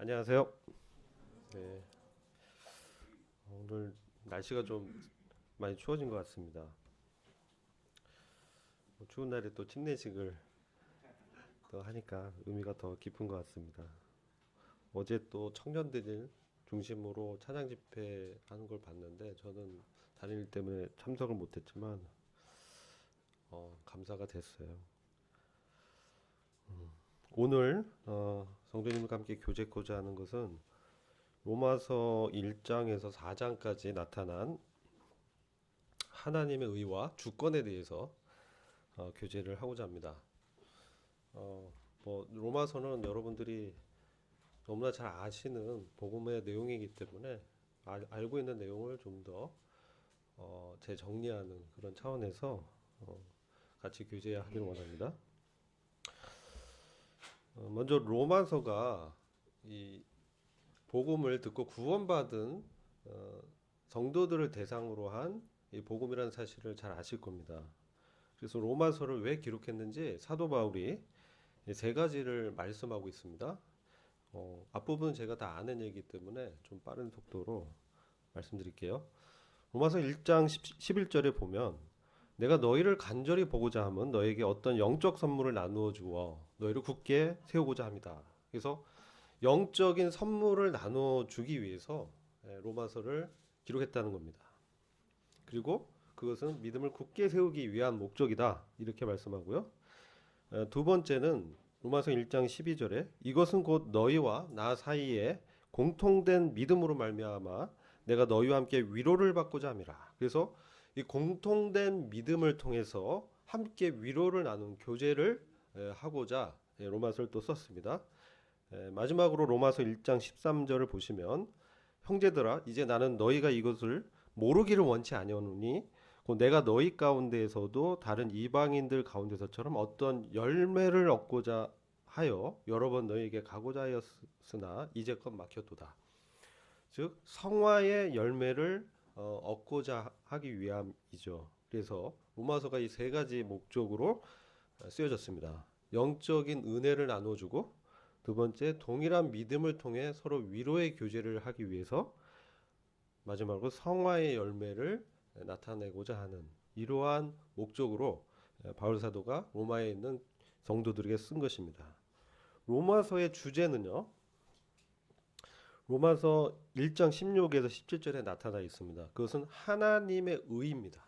안녕하세요. 네, 오늘 날씨가 좀 많이 추워진 것 같습니다. 추운 날에 또 침례식을 또 하니까 의미가 더 깊은 것 같습니다. 어제 또 청년들 중심으로 찬양 집회 하는 걸 봤는데 저는 다른 일 때문에 참석을 못했지만 감사가 됐어요. 오늘 성도님과 함께 교제코자 하는 것은 로마서 1장에서 4장까지 나타난 하나님의 의와 주권에 대해서 교제를 하고자 합니다. 로마서는 여러분들이 너무나 잘 아시는 복음의 내용이기 때문에 알고 있는 내용을 좀 더 재정리하는 그런 차원에서 같이 교제하기를 원합니다. 먼저 로마서가 이 복음을 듣고 구원받은 어, 성도들을 대상으로 한 이 복음이라는 사실을 잘 아실 겁니다. 그래서 로마서를 왜 기록했는지 사도 바울이 세 가지를 말씀하고 있습니다. 앞부분은 제가 다 아는 얘기이기 때문에 좀 빠른 속도로 말씀드릴게요. 로마서 1장 11절에 보면 내가 너희를 간절히 보고자 함은 너에게 어떤 영적 선물을 나누어 주어 너희를 굳게 세우고자 합니다. 그래서 영적인 선물을 나누어 주기 위해서 로마서를 기록했다는 겁니다. 그리고 그것은 믿음을 굳게 세우기 위한 목적이다. 이렇게 말씀하고요. 두 번째는 로마서 1장 12절에 이것은 곧 너희와 나 사이에 공통된 믿음으로 말미암아 내가 너희와 함께 위로를 받고자 함이라. 그래서 이 공통된 믿음을 통해서 함께 위로를 나눈 교제를 하고자 로마서를 또 썼습니다. 마지막으로 로마서 1장 13절을 보시면 형제들아 이제 나는 너희가 이것을 모르기를 원치 아니하노니 곧 내가 너희 가운데에서도 다른 이방인들 가운데서처럼 어떤 열매를 얻고자 하여 여러 번 너희에게 가고자 하였으나 이제껏 막혔도다. 즉 성화의 열매를 얻고자 하기 위함이죠. 그래서 로마서가 이 세 가지 목적으로 쓰여졌습니다. 영적인 은혜를 나눠주고 두 번째 동일한 믿음을 통해 서로 위로의 교제를 하기 위해서 마지막으로 성화의 열매를 나타내고자 하는 이러한 목적으로 바울 사도가 로마에 있는 성도들에게 쓴 것입니다. 로마서의 주제는요. 로마서 1장 16에서 17절에 나타나 있습니다. 그것은 하나님의 의입니다.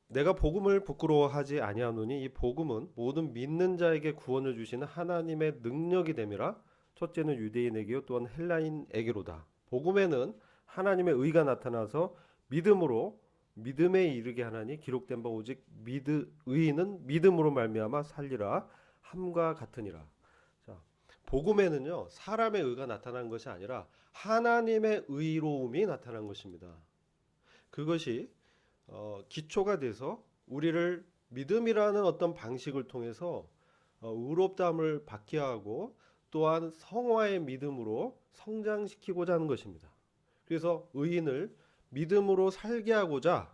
내가 복음을 부끄러워하지 아니하노니 이 복음은 모든 믿는 자에게 구원을 주시는 하나님의 능력이 됨이라. 첫째는 유대인에게요 또한 헬라인에게로다. 복음에는 하나님의 의가 나타나서 믿음으로 믿음에 이르게 하나니 기록된 바 오직 의인은 믿음으로 말미암아 살리라 함과 같으니라. 자, 복음에는요 사람의 의가 나타난 것이 아니라 하나님의 의로움이 나타난 것입니다. 그것이 기초가 돼서 우리를 믿음이라는 어떤 방식을 통해서 의롭다함을 받게 하고 또한 성화의 믿음으로 성장시키고자 하는 것입니다. 그래서 의인을 믿음으로 살게 하고자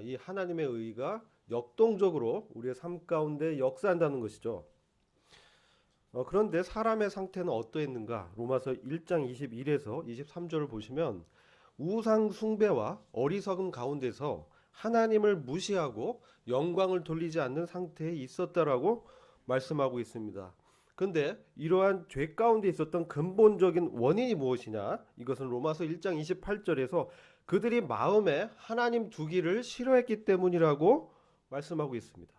이 하나님의 의가 역동적으로 우리의 삶 가운데 역사한다는 것이죠. 그런데 사람의 상태는 어떠했는가? 로마서 1장 21에서 23절을 보시면 우상 숭배와 어리석음 가운데서 하나님을 무시하고 영광을 돌리지 않는 상태에 있었다라고 말씀하고 있습니다. 근데 이러한 죄 가운데 있었던 근본적인 원인이 무엇이냐? 이것은 로마서 1장 28절에서 그들이 마음에 하나님 두기를 싫어했기 때문이라고 말씀하고 있습니다.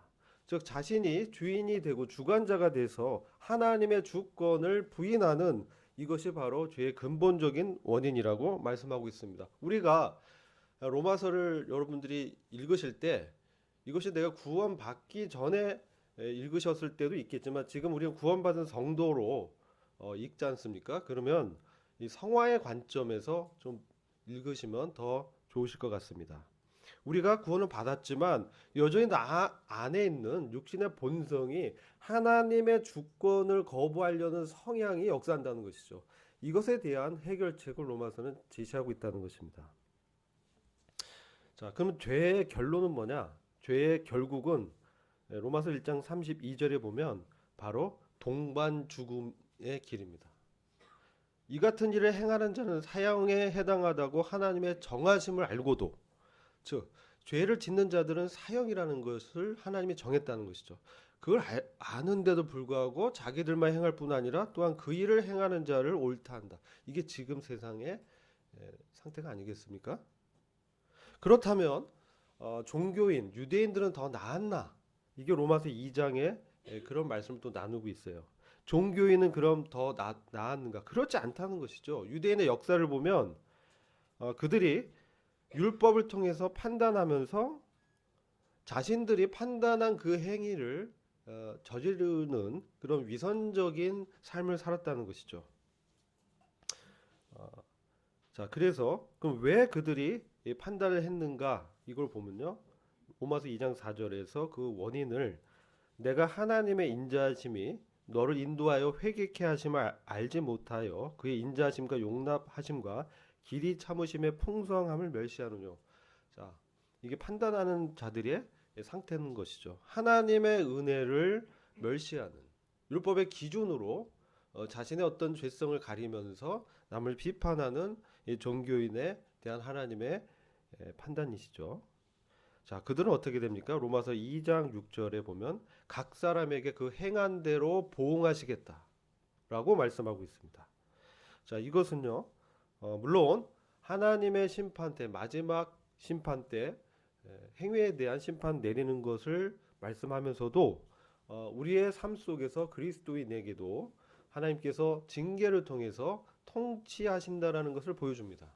즉 자신이 주인이 되고 주관자가 돼서 하나님의 주권을 부인하는 이것이 바로 죄의 근본적인 원인이라고 말씀하고 있습니다. 우리가 로마서를 여러분들이 읽으실 때 이것이 내가 구원받기 전에 읽으셨을 때도 있겠지만 지금 우리가 구원받은 성도로 읽지 않습니까? 그러면 이 성화의 관점에서 좀 읽으시면 더 좋으실 것 같습니다. 우리가 구원을 받았지만 여전히 나 안에 있는 육신의 본성이 하나님의 주권을 거부하려는 성향이 역사한다는 것이죠. 이것에 대한 해결책을 로마서는 제시하고 있다는 것입니다. 자, 그러면 죄의 결론은 뭐냐? 죄의 결국은 로마서 1장 32절에 보면 바로 동반 길입니다. 이 같은 일을 행하는 자는 사형에 해당하다고 하나님의 정하심을 알고도, 즉 죄를 짓는 자들은 사형이라는 것을 하나님이 정했다는 것이죠. 그걸 아는데도 불구하고 자기들만 행할 뿐 아니라 또한 그 일을 행하는 자를 옳다 한다. 이게 지금 세상의 상태가 아니겠습니까? 그렇다면 종교인, 유대인들은 더 나았나? 이게 로마서 2장에 그런 말씀을 또 나누고 있어요. 종교인은 그럼 더 나았는가? 그렇지 않다는 것이죠. 유대인의 역사를 보면 그들이 율법을 통해서 판단하면서 자신들이 판단한 그 행위를 저지르는 그런 위선적인 삶을 살았다는 것이죠. 자, 그래서 그럼 왜 그들이 이 판단을 했는가? 이걸 보면요. 로마서 2장 4절에서 그 원인을 내가 하나님의 인자하심이 너를 인도하여 회개케 하심을 알지 못하여 그의 인자하심과 용납하심과 길이 참으심의 풍성함을 멸시하느뇨. 자, 이게 판단하는 자들의 상태는 것이죠. 하나님의 은혜를 멸시하는 율법의 기준으로 자신의 어떤 죄성을 가리면서 남을 비판하는 이 종교인에 대한 하나님의 판단이시죠. 자, 그들은 어떻게 됩니까? 로마서 2장 6절에 보면 각 사람에게 그 행한 대로 보응하시겠다라고 말씀하고 있습니다. 자, 이것은요. 물론 하나님의 심판 때, 마지막 심판 때 행위에 대한 심판 내리는 것을 말씀하면서도 우리의 삶 속에서 그리스도인에게도 하나님께서 징계를 통해서 통치하신다라는 것을 보여줍니다.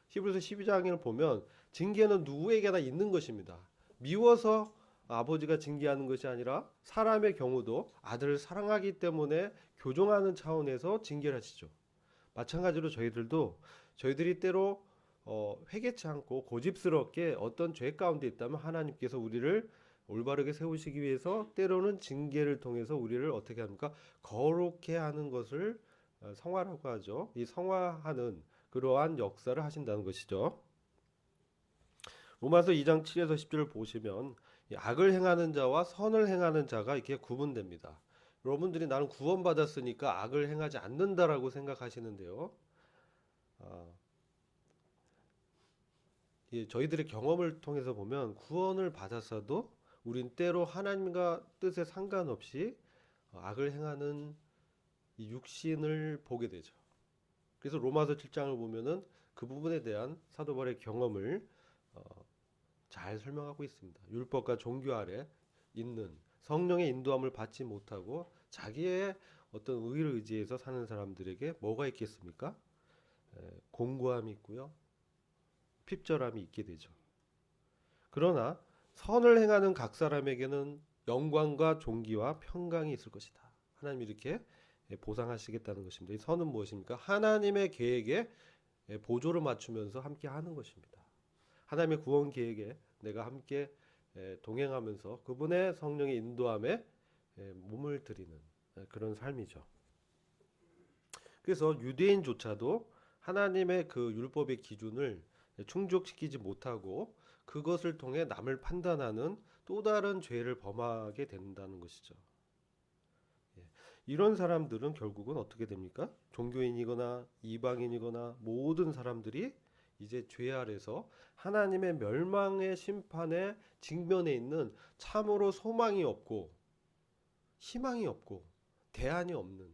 히브리서 12장을 보면 징계는 누구에게나 있는 것입니다. 미워서 아버지가 징계하는 것이 아니라 사람의 경우도 아들을 사랑하기 때문에 교정하는 차원에서 징계를 하시죠. 마찬가지로 저희들이 때로 회개치 않고 고집스럽게 어떤 죄 가운데 있다면 하나님께서 우리를 올바르게 세우시기 위해서 때로는 징계를 통해서 우리를 어떻게 합니까? 거룩해 하는 것을 성화라고 하죠. 이 성화하는 그러한 역사를 하신다는 것이죠. 로마서 2장 7에서 10절을 보시면 악을 행하는 자와 선을 행하는 자가 이렇게 구분됩니다. 여러분들이 나는 구원받았으니까 악을 행하지 않는다라고 생각하시는데요. 저희들의 경험을 통해서 보면 구원을 받았어도 우린 때로 하나님과 뜻에 상관없이 악을 행하는 이 육신을 보게 되죠. 그래서 로마서 7장을 보면은 그 부분에 대한 사도 바울의 경험을 잘 설명하고 있습니다. 율법과 종교 아래 있는 성령의 인도함을 받지 못하고 자기의 어떤 의를 의지해서 사는 사람들에게 뭐가 있겠습니까? 공고함이 있고요. 핍절함이 있게 되죠. 그러나 선을 행하는 각 사람에게는 영광과 존귀와 평강이 있을 것이다. 하나님이 이렇게 보상하시겠다는 것입니다. 이 선은 무엇입니까? 하나님의 계획에 보조를 맞추면서 함께 하는 것입니다. 하나님의 구원 계획에 내가 함께 동행하면서 그분의 성령의 인도함에 몸을 드리는 그런 삶이죠. 그래서 유대인조차도 하나님의 그 율법의 기준을 충족시키지 못하고 그것을 통해 남을 판단하는 또 다른 죄를 범하게 된다는 것이죠. 이런 사람들은 결국은 어떻게 됩니까? 종교인이거나 이방인이거나 모든 사람들이 이제 죄 아래서 하나님의 멸망의 심판에 직면해 있는 참으로 소망이 없고 희망이 없고 대안이 없는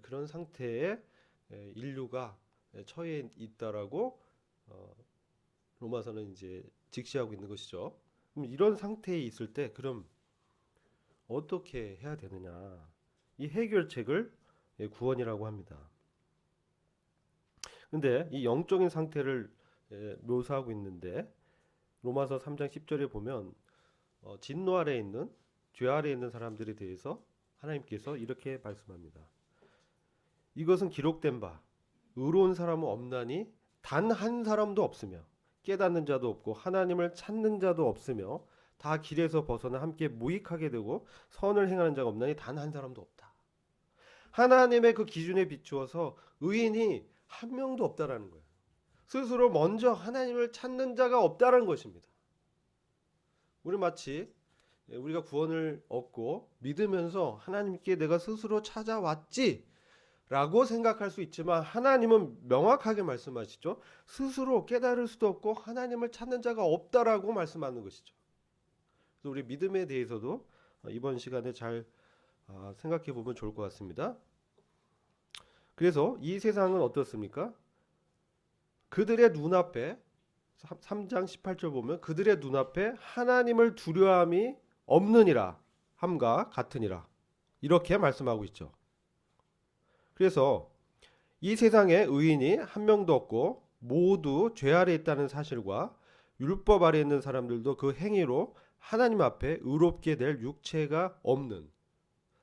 그런 상태에 인류가 처해 있다라고 로마서는 이제 직시하고 있는 것이죠. 그럼 이런 상태에 있을 때 그럼 어떻게 해야 되느냐? 이 해결책을 구원이라고 합니다. 근데 이 영적인 상태를 묘사하고 있는데 로마서 3장 10절에 보면 진노 아래에 있는 죄 아래에 있는 사람들에 대해서 하나님께서 이렇게 말씀합니다. 이것은 기록된 바 의로운 사람은 없나니 단 한 사람도 없으며 깨닫는 자도 없고 하나님을 찾는 자도 없으며 다 길에서 벗어나 함께 무익하게 되고 선을 행하는 자가 없나니 단 한 사람도 없다. 하나님의 그 기준에 비추어서 의인이 한 명도 없다라는 거예요. 스스로 먼저 하나님을 찾는 자가 없다라는 것입니다. 우리 마치 우리가 구원을 얻고 믿으면서 하나님께 내가 스스로 찾아왔지 라고 생각할 수 있지만 하나님은 명확하게 말씀하시죠. 스스로 깨달을 수도 없고 하나님을 찾는 자가 없다라고 말씀하는 것이죠. 그래서 우리 믿음에 대해서도 이번 시간에 잘 생각해 보면 좋을 것 같습니다. 그래서 이 세상은 어떻습니까? 그들의 눈앞에 3장 18절 보면 그들의 눈앞에 하나님을 두려움이 없느니라 함과 같으니라 이렇게 말씀하고 있죠. 그래서 이 세상에 의인이 한 명도 없고 모두 죄 아래 있다는 사실과 율법 아래 있는 사람들도 그 행위로 하나님 앞에 의롭게 될 육체가 없는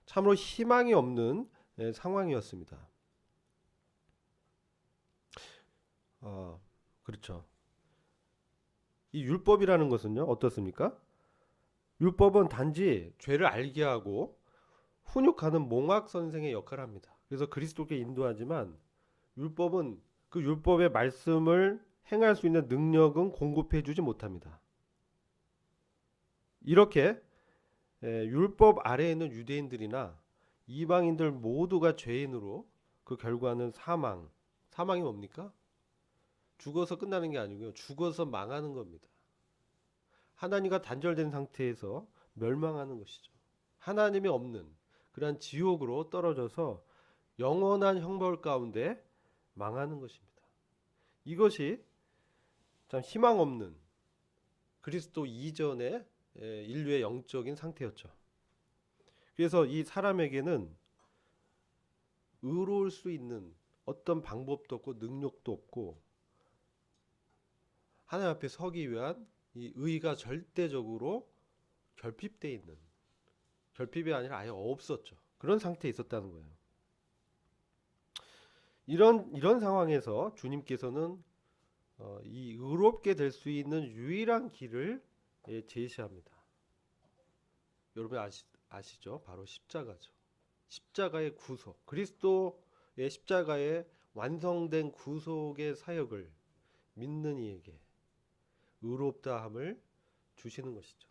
참으로 희망이 없는 상황이었습니다. 그렇죠. 이 율법이라는 것은요, 어떻습니까? 율법은 단지 죄를 알게 하고 훈육하는 몽학 선생의 역할을 합니다. 그래서 그리스도께 인도하지만 율법은 그 율법의 말씀을 행할 수 있는 능력은 공급해 주지 못합니다. 이렇게 율법 아래에 있는 유대인들이나 이방인들 모두가 죄인으로 그 결과는 사망. 사망이 뭡니까? 죽어서 끝나는 게 아니고요. 죽어서 망하는 겁니다. 하나님과 단절된 상태에서 멸망하는 것이죠. 하나님이 없는 그러한 지옥으로 떨어져서 영원한 형벌 가운데 망하는 것입니다. 이것이 참 희망 없는 그리스도 이전의 인류의 영적인 상태였죠. 그래서 이 사람에게는 의로울 수 있는 어떤 방법도 없고 능력도 없고 하나님 앞에 서기 위한 이 의가 절대적으로 결핍되어 있는 결핍이 아니라 아예 없었죠. 그런 상태에 있었다는 거예요. 이런 상황에서 주님께서는 이 의롭게 될 수 있는 유일한 길을 제시합니다. 여러분 아시죠? 바로 십자가죠. 십자가의 구속, 그리스도의 십자가의 완성된 구속의 사역을 믿는 이에게 의롭다함을 주시는 것이죠.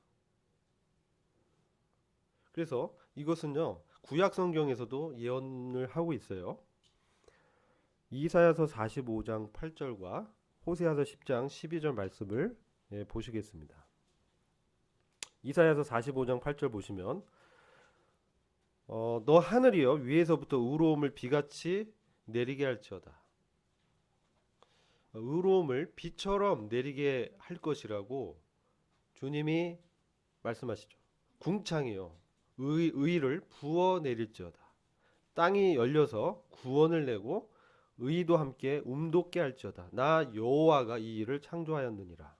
그래서 이것은요 구약 성경에서도 예언을 하고 있어요. 이사야서 45장 8절과 호세아서 10장 12절 말씀을 보시겠습니다. 이사야서 45장 8절 보시면 너 하늘이여 위에서부터 의로움을 비같이 내리게 할지어다. 의로움을 비처럼 내리게 할 것이라고 주님이 말씀하시죠. 궁창이요 의를 부어 내릴지어다. 땅이 열려서 구원을 내고 의도 함께 움돋게 할지어다. 나 여호와가 이 일을 창조하였느니라.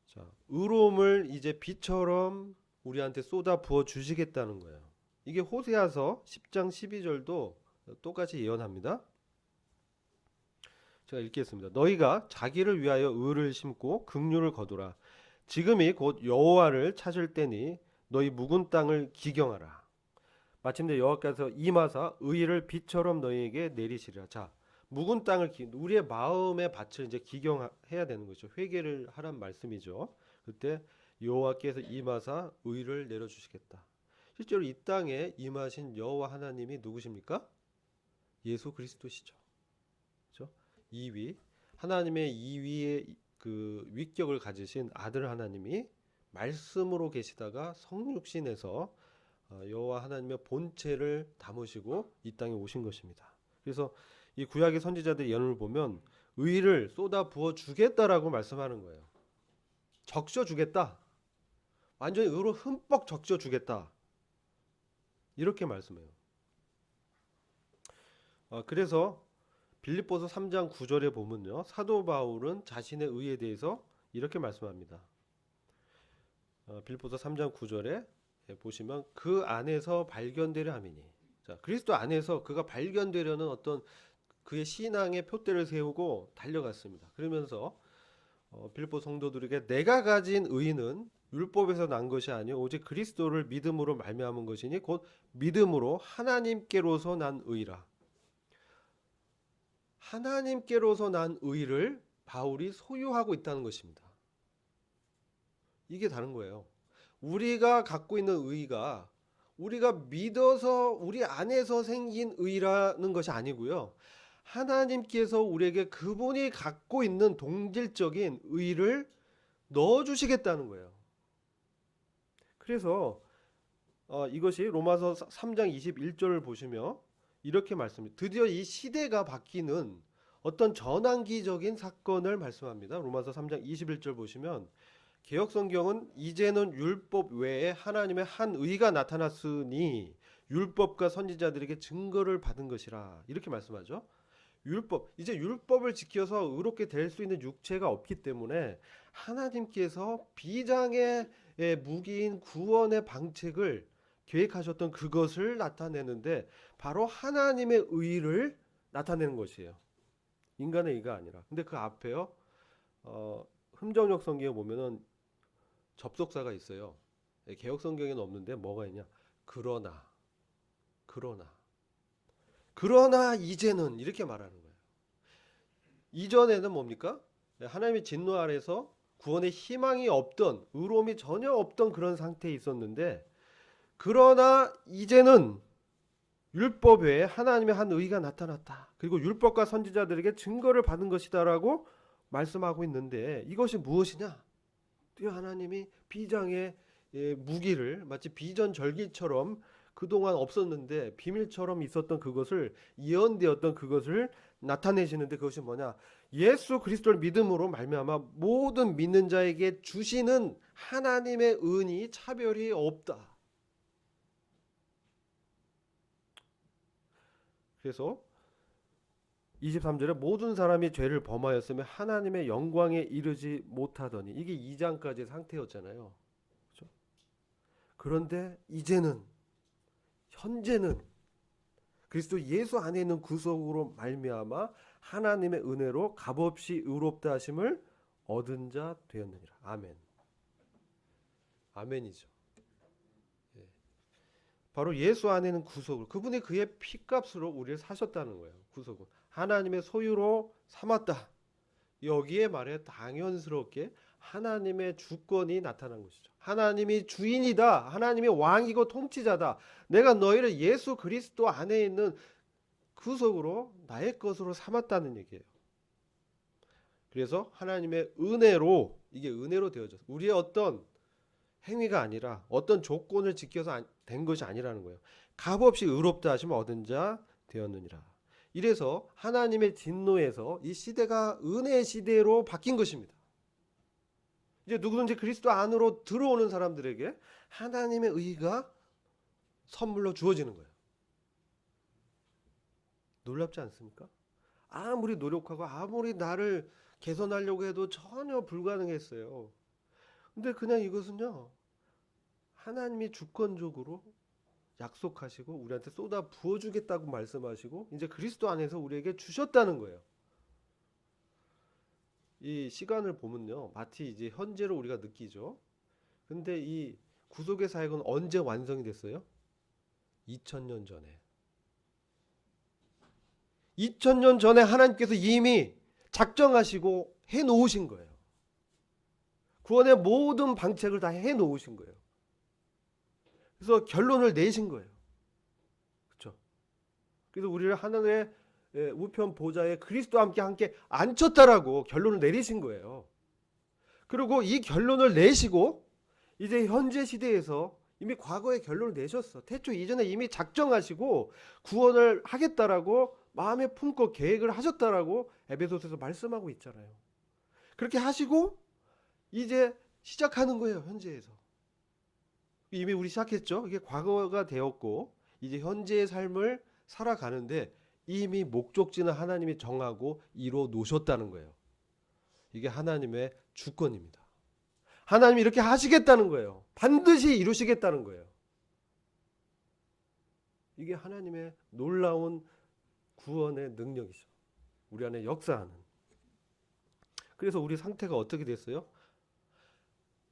자, 의로움을 이제 비처럼 우리한테 쏟아 부어 주시겠다는 거예요. 이게 호세아서 10장 12절도 똑같이 예언합니다. 제가 읽겠습니다. 너희가 자기를 위하여 의를 심고 긍휼을 거두라. 지금이 곧 여호와를 찾을 때니 너희 묵은 땅을 기경하라. 마침내 여호와께서 임하사 의를 비처럼 너희에게 내리시리라. 자, 묵은 땅을 우리의 마음의 밭을 이제 기경해야 되는 거죠. 회개를 하란 말씀이죠. 그때 여호와께서 임하사 의를 내려주시겠다. 실제로 이 땅에 임하신 여호와 하나님이 누구십니까? 예수 그리스도시죠. 그렇죠? 2위 하나님의 2위의 그 위격을 가지신 아들 하나님이 말씀으로 계시다가 성육신에서 여호와 하나님의 본체를 담으시고 이 땅에 오신 것입니다. 그래서 이 구약의 선지자들의 예언을 보면 의를 쏟아 부어 주겠다라고 말씀하는 거예요. 적셔 주겠다. 완전히 의로 흠뻑 적셔 주겠다. 이렇게 말씀해요. 그래서 빌립보서 3장 9절에 보면요. 사도 바울은 자신의 의에 대해서 이렇게 말씀합니다. 빌립보서 3장 9절에 보시면 그 안에서 발견되려 함이니. 자, 그리스도 안에서 그가 발견되려는 어떤 그의 신앙의 표대를 세우고 달려갔습니다. 그러면서 빌립보 성도들에게 내가 가진 의는 율법에서 난 것이 아니요 오직 그리스도를 믿음으로 말미암은 것이니 곧 믿음으로 하나님께로서 난 의라. 하나님께로서 난 의를 바울이 소유하고 있다는 것입니다. 이게 다른 거예요. 우리가 갖고 있는 의가 우리가 믿어서 우리 안에서 생긴 의라는 것이 아니고요. 하나님께서 우리에게 그분이 갖고 있는 동질적인 의를 넣어주시겠다는 거예요. 그래서 이것이 로마서 3장 21절을 보시며 이렇게 말씀합니다. 드디어 이 시대가 바뀌는 어떤 전환기적인 사건을 말씀합니다. 로마서 3장 21절 보시면 개역성경은 이제는 율법 외에 하나님의 한 의가 나타났으니 율법과 선지자들에게 증거를 받은 것이라 이렇게 말씀하죠. 이제 율법을 지켜서 의롭게 될 수 있는 육체가 없기 때문에 하나님께서 비장의 무기인 구원의 방책을 계획하셨던 그것을 나타내는데 바로 하나님의 의를 나타내는 것이에요. 인간의 의가 아니라. 근데 그 앞에요. 흠정역 성경에 보면은 접속사가 있어요. 개역 성경에는 없는데 뭐가 있냐? 그러나 이제는 이렇게 말하는 거예요. 이전에는 뭡니까? 하나님의 진노 아래서 구원의 희망이 없던, 의로움이 전혀 없던 그런 상태에 있었는데, 그러나 이제는 율법 외에 하나님의 한 의가 나타났다. 그리고 율법과 선지자들에게 증거를 받은 것이다라고 말씀하고 있는데, 이것이 무엇이냐? 하나님이 비장의 무기를 마치 비전절기처럼 그동안 없었는데 비밀처럼 있었던 그것을, 예언되었던 그것을 나타내시는데, 그것이 뭐냐? 예수 그리스도를 믿음으로 말미암아 모든 믿는 자에게 주시는 하나님의 은이 차별이 없다. 그래서 23절에 모든 사람이 죄를 범하였으며 하나님의 영광에 이르지 못하더니, 이게 2장까지의 상태였잖아요. 그렇죠? 그런데 이제는, 현재는 그리스도 예수 안에 있는 구속으로 말미암아 하나님의 은혜로 값없이 의롭다 하심을 얻은 자 되었느니라. 아멘. 아멘이죠. 예. 바로 예수 안에 있는 구속을, 그분이 그의 피값으로 우리를 사셨다는 거예요. 구속은 하나님의 소유로 삼았다. 여기에 말해 당연스럽게 하나님의 주권이 나타난 것이죠. 하나님이 주인이다. 하나님이 왕이고 통치자다. 내가 너희를 예수 그리스도 안에 있는 구속으로 나의 것으로 삼았다는 얘기예요. 그래서 하나님의 은혜로, 이게 은혜로 되어졌어요. 우리의 어떤 행위가 아니라 어떤 조건을 지켜서 된 것이 아니라는 거예요. 값없이 의롭다 하시면 얻은 자 되었느니라. 이래서 하나님의 진노에서 이 시대가 은혜의 시대로 바뀐 것입니다. 이제 누구든지 그리스도 안으로 들어오는 사람들에게 하나님의 의가 선물로 주어지는 거예요. 놀랍지 않습니까? 아무리 노력하고 아무리 나를 개선하려고 해도 전혀 불가능했어요. 근데 그냥 이것은요, 하나님이 주권적으로 약속하시고 우리한테 쏟아 부어주겠다고 말씀하시고 이제 그리스도 안에서 우리에게 주셨다는 거예요. 이 시간을 보면요, 마치 이제 현재로 우리가 느끼죠. 근데 이 구속의 사역은 언제 완성이 됐어요? 2000년 전에. 2000년 전에 하나님께서 이미 작정하시고 해 놓으신 거예요. 구원의 모든 방책을 다 해 놓으신 거예요. 그래서 결론을 내신 거예요. 그렇죠? 그래서 우리를 하나님의 우편 보좌에 그리스도와 함께 앉혔다라고 결론을 내리신 거예요. 그리고 이 결론을 내시고 이제 현재 시대에서 이미 과거에 결론을 내셨어. 태초 이전에 이미 작정하시고 구원을 하겠다라고 마음에 품고 계획을 하셨다라고 에베소서에서 말씀하고 있잖아요. 그렇게 하시고 이제 시작하는 거예요. 현재에서. 이미 우리 시작했죠. 이게 과거가 되었고 이제 현재의 삶을 살아가는데 이미 목적지는 하나님이 정하고 이루어 놓으셨다는 거예요. 이게 하나님의 주권입니다. 하나님이 이렇게 하시겠다는 거예요. 반드시 이루시겠다는 거예요. 이게 하나님의 놀라운 구원의 능력이죠. 우리 안에 역사하는. 그래서 우리 상태가 어떻게 됐어요?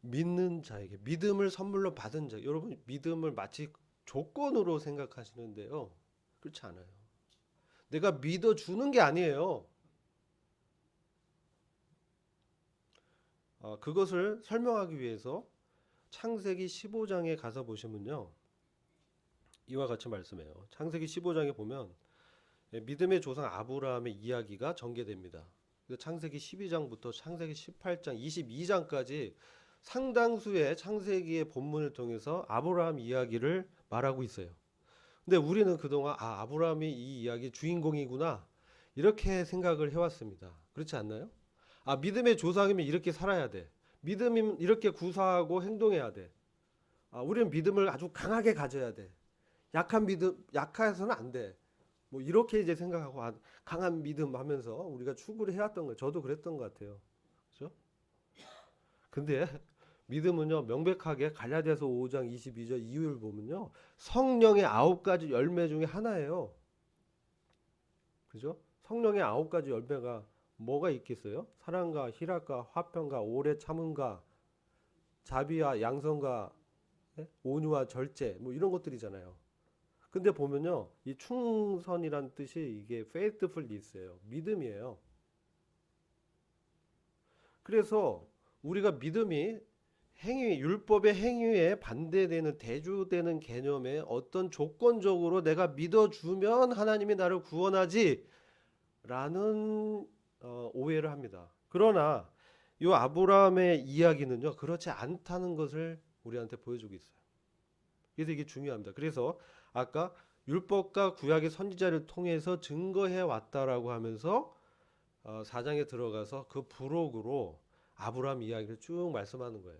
믿는 자에게, 믿음을 선물로 받은 자. 여러분, 믿음을 마치 조건으로 생각하시는데요, 그렇지 않아요. 내가 믿어주는 게 아니에요. 그것을 설명하기 위해서 창세기 15장에 가서 보시면요. 이와 같이 말씀해요. 창세기 15장에 보면 믿음의 조상 아브라함의 이야기가 전개됩니다. 창세기 12장부터 창세기 18장, 22장까지 상당수의 창세기의 본문을 통해서 아브라함 이야기를 말하고 있어요. 근데 우리는 그동안 아브라함이 이 이야기의 주인공이구나 이렇게 생각을 해왔습니다. 그렇지 않나요? 믿음의 조상이면 이렇게 살아야 돼. 믿음이면 이렇게 구사하고 행동해야 돼. 우리는 믿음을 아주 강하게 가져야 돼. 약한 믿음, 약해서는 안 돼. 뭐 이렇게 이제 생각하고 강한 믿음 하면서 우리가 추구를 해왔던 거예요. 저도 그랬던 것 같아요. 그렇죠? 근데 믿음은요 명백하게 갈라디아서 5장 22절 이유를 보면요 성령의 9가지 열매 중에 하나예요. 그죠? 성령의 9가지 열매가 뭐가 있겠어요? 사랑과 희락과 화평과 오래 참음과 자비와 양선과 온유와 절제 뭐 이런 것들이잖아요. 근데 보면요 이 충선이란 뜻이 이게 faithfulness예요. 믿음이에요. 그래서 우리가 믿음이 행위, 율법의 행위에 반대되는 대조되는 개념에 어떤 조건적으로 내가 믿어주면 하나님이 나를 구원하지 라는 오해를 합니다. 그러나 이 아브라함의 이야기는요 그렇지 않다는 것을 우리한테 보여주고 있어요. 그래서 이게 중요합니다. 그래서 아까 율법과 구약의 선지자를 통해서 증거해 왔다라고 하면서 4장에 들어가서 그 부록으로 아브라함 이야기를 쭉 말씀하는 거예요.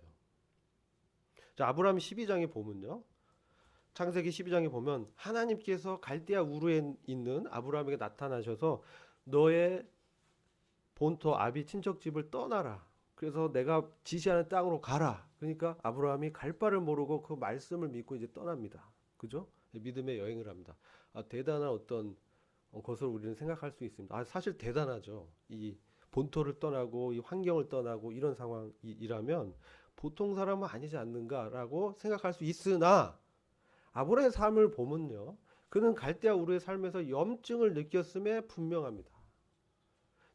자, 아브라함 12장에 보면요. 창세기 12장에 보면 하나님께서 갈대아 우르에 있는 아브라함에게 나타나셔서 너의 본토 아비 친척집을 떠나라. 그래서 내가 지시하는 땅으로 가라. 그러니까 아브라함이 갈 바를 모르고 그 말씀을 믿고 이제 떠납니다. 그죠? 믿음의 여행을 합니다. 대단한 어떤 것을 우리는 생각할 수 있습니다. 사실 대단하죠. 이 본토를 떠나고 이 환경을 떠나고 이런 상황이라면 보통 사람은 아니지 않는가라고 생각할 수 있으나 아브라함의 삶을 보면요. 그는 갈대아 우르의 삶에서 염증을 느꼈음에 분명합니다.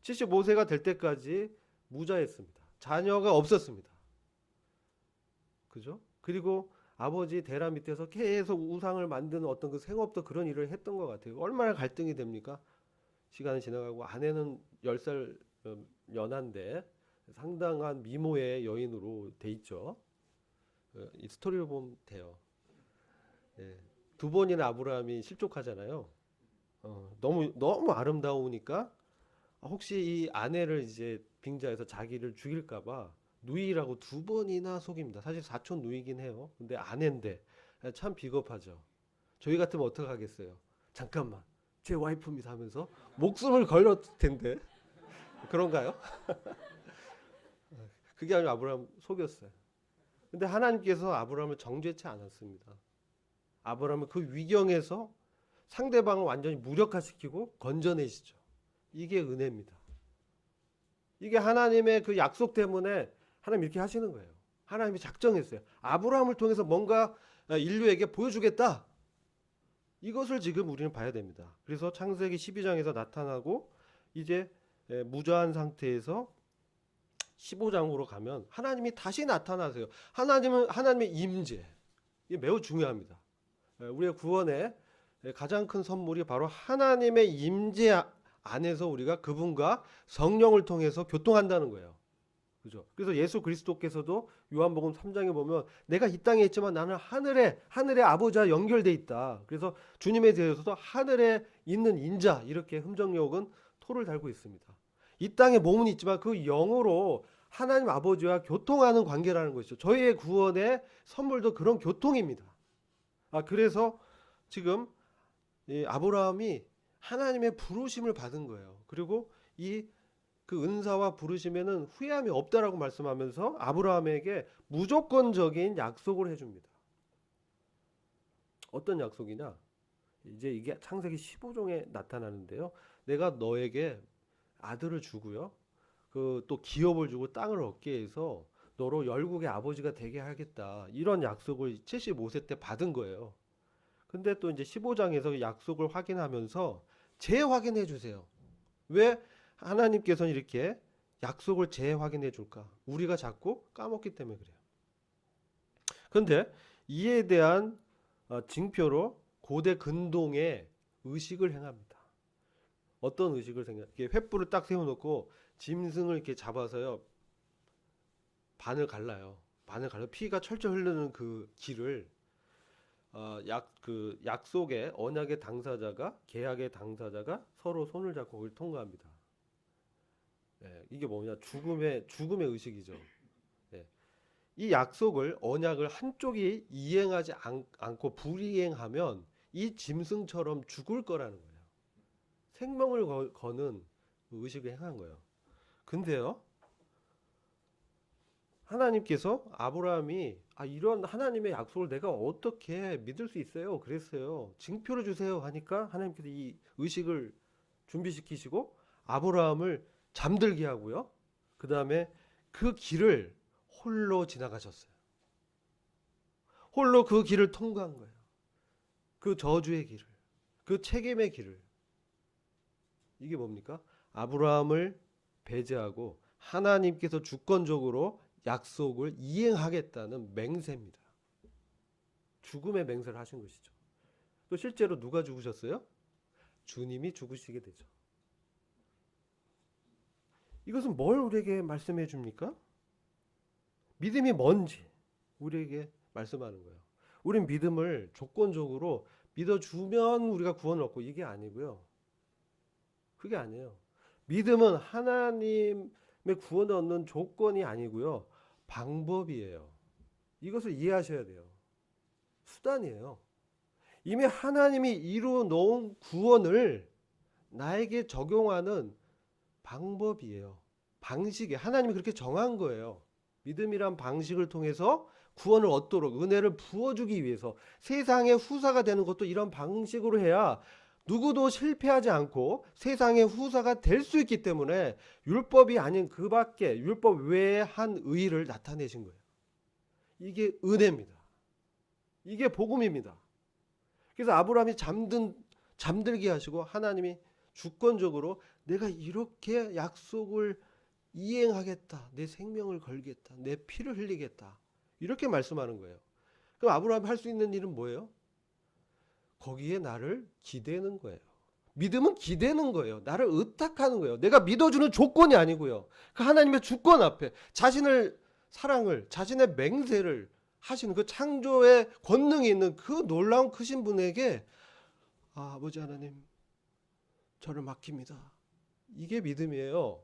75세가 될 때까지 무자했습니다. 자녀가 없었습니다. 그죠? 그리고 아버지 대라 밑에서 계속 우상을 만드는 어떤 그 생업도 그런 일을 했던 것 같아요. 얼마나 갈등이 됩니까? 시간이 지나가고 아내는 10살 연한데 상당한 미모의 여인으로 돼 있죠. 이 스토리를 보면 돼요. 예. 두 번이나 아브라함이 실족하잖아요. 너무 아름다우니까 혹시 이 아내를 이제 빙자해서 자기를 죽일까봐 누이라고 두 번이나 속입니다. 사실 사촌 누이긴 해요. 근데 아내인데 참 비겁하죠. 저희 같으면 어떡하겠어요? 잠깐만, 제 와이프입니다 하면서 목숨을 걸었을 텐데 그런가요? 그게 아니라 아브라함 속였어요. 근데 하나님께서 아브라함을 정죄치 않았습니다. 아브라함은 그 위경에서 상대방을 완전히 무력화시키고 건져내시죠. 이게 은혜입니다. 이게 하나님의 그 약속 때문에 하나님 이렇게 하시는 거예요. 하나님이 작정했어요. 아브라함을 통해서 뭔가 인류에게 보여주겠다. 이것을 지금 우리는 봐야 됩니다. 그래서 창세기 12장에서 나타나고 이제 무자한 상태에서 15장으로 가면 하나님이 다시 나타나세요. 하나님의 임재. 이게 매우 중요합니다. 우리의 구원의 가장 큰 선물이 바로 하나님의 임재 안에서 우리가 그분과 성령을 통해서 교통한다는 거예요. 그죠? 그래서 예수 그리스도께서도 요한복음 3장에 보면 내가 이 땅에 있지만 나는 하늘의 아버지와 연결돼 있다. 그래서 주님에 대해서도 하늘에 있는 인자 이렇게 흠정역은 토를 달고 있습니다. 이 땅에 몸은 있지만 그 영으로 하나님 아버지와 교통하는 관계라는 것이죠. 저희의 구원의 선물도 그런 교통입니다. 그래서 지금 이 아브라함이 하나님의 부르심을 받은 거예요. 그리고 그 은사와 부르심에는 후회함이 없다라고 말씀하면서 아브라함에게 무조건적인 약속을 해줍니다. 어떤 약속이냐? 이제 이게 창세기 15장에 나타나는데요. 내가 너에게 아들을 주고요. 또 기업을 주고 땅을 얻게 해서 너로 열국의 아버지가 되게 하겠다. 이런 약속을 75세 때 받은 거예요. 근데 또 이제 15장에서 약속을 확인하면서 재확인해 주세요. 왜 하나님께서는 이렇게 약속을 재확인해 줄까? 우리가 자꾸 까먹기 때문에 그래요. 그런데 이에 대한 징표로 고대 근동에 의식을 행합니다. 어떤 의식을 생각? 이게 횃불을 딱 세워놓고 짐승을 이렇게 잡아서요 반을 갈라요. 반을 갈라 피가 철철 흐르는 그 길을 그 약속의 언약의 당사자가 계약의 당사자가 서로 손을 잡고 그걸 통과합니다. 예, 이게 뭐냐? 죽음의 의식이죠. 예. 이 약속을 언약을 한쪽이 이행하지 않고 불이행하면 이 짐승처럼 죽을 거라는 거예요. 생명을 거는 의식을 행한 거예요. 근데요, 하나님께서 아브라함이 이런 하나님의 약속을 내가 어떻게 믿을 수 있어요? 그랬어요. 징표를 주세요 하니까 하나님께서 이 의식을 준비시키시고 아브라함을 잠들게 하고요. 그 다음에 그 길을 홀로 지나가셨어요. 홀로 그 길을 통과한 거예요. 그 저주의 길을, 그 책임의 길을. 이게 뭡니까? 아브라함을 배제하고 하나님께서 주권적으로 약속을 이행하겠다는 맹세입니다. 죽음의 맹세를 하신 것이죠. 또 실제로 누가 죽으셨어요? 주님이 죽으시게 되죠. 이것은 뭘 우리에게 말씀해 줍니까? 믿음이 뭔지 우리에게 말씀하는 거예요. 우린 믿음을 조건적으로 믿어주면 우리가 구원을 얻고 이게 아니고요. 그게 아니에요. 믿음은 하나님의 구원을 얻는 조건이 아니고요. 방법이에요. 이것을 이해하셔야 돼요. 수단이에요. 이미 하나님이 이루어 놓은 구원을 나에게 적용하는 방법이에요. 방식이 하나님이 그렇게 정한 거예요. 믿음이란 방식을 통해서 구원을 얻도록 은혜를 부어주기 위해서 세상의 후사가 되는 것도 이런 방식으로 해야 누구도 실패하지 않고 세상의 후사가 될 수 있기 때문에 율법이 아닌 그 밖에 율법 외에 한 의를 나타내신 거예요. 이게 은혜입니다. 이게 복음입니다. 그래서 아브라함이 잠들게 하시고 하나님이 주권적으로 내가 이렇게 약속을 이행하겠다. 내 생명을 걸겠다. 내 피를 흘리겠다. 이렇게 말씀하는 거예요. 그럼 아브라함이 할 수 있는 일은 뭐예요? 거기에 나를 기대는 거예요. 믿음은 기대는 거예요. 나를 의탁하는 거예요. 내가 믿어주는 조건이 아니고요. 그 하나님의 주권 앞에 자신을 사랑을 자신의 맹세를 하시는 그 창조의 권능이 있는 그 놀라운 크신 분에게 아버지 하나님 저를 맡깁니다. 이게 믿음이에요.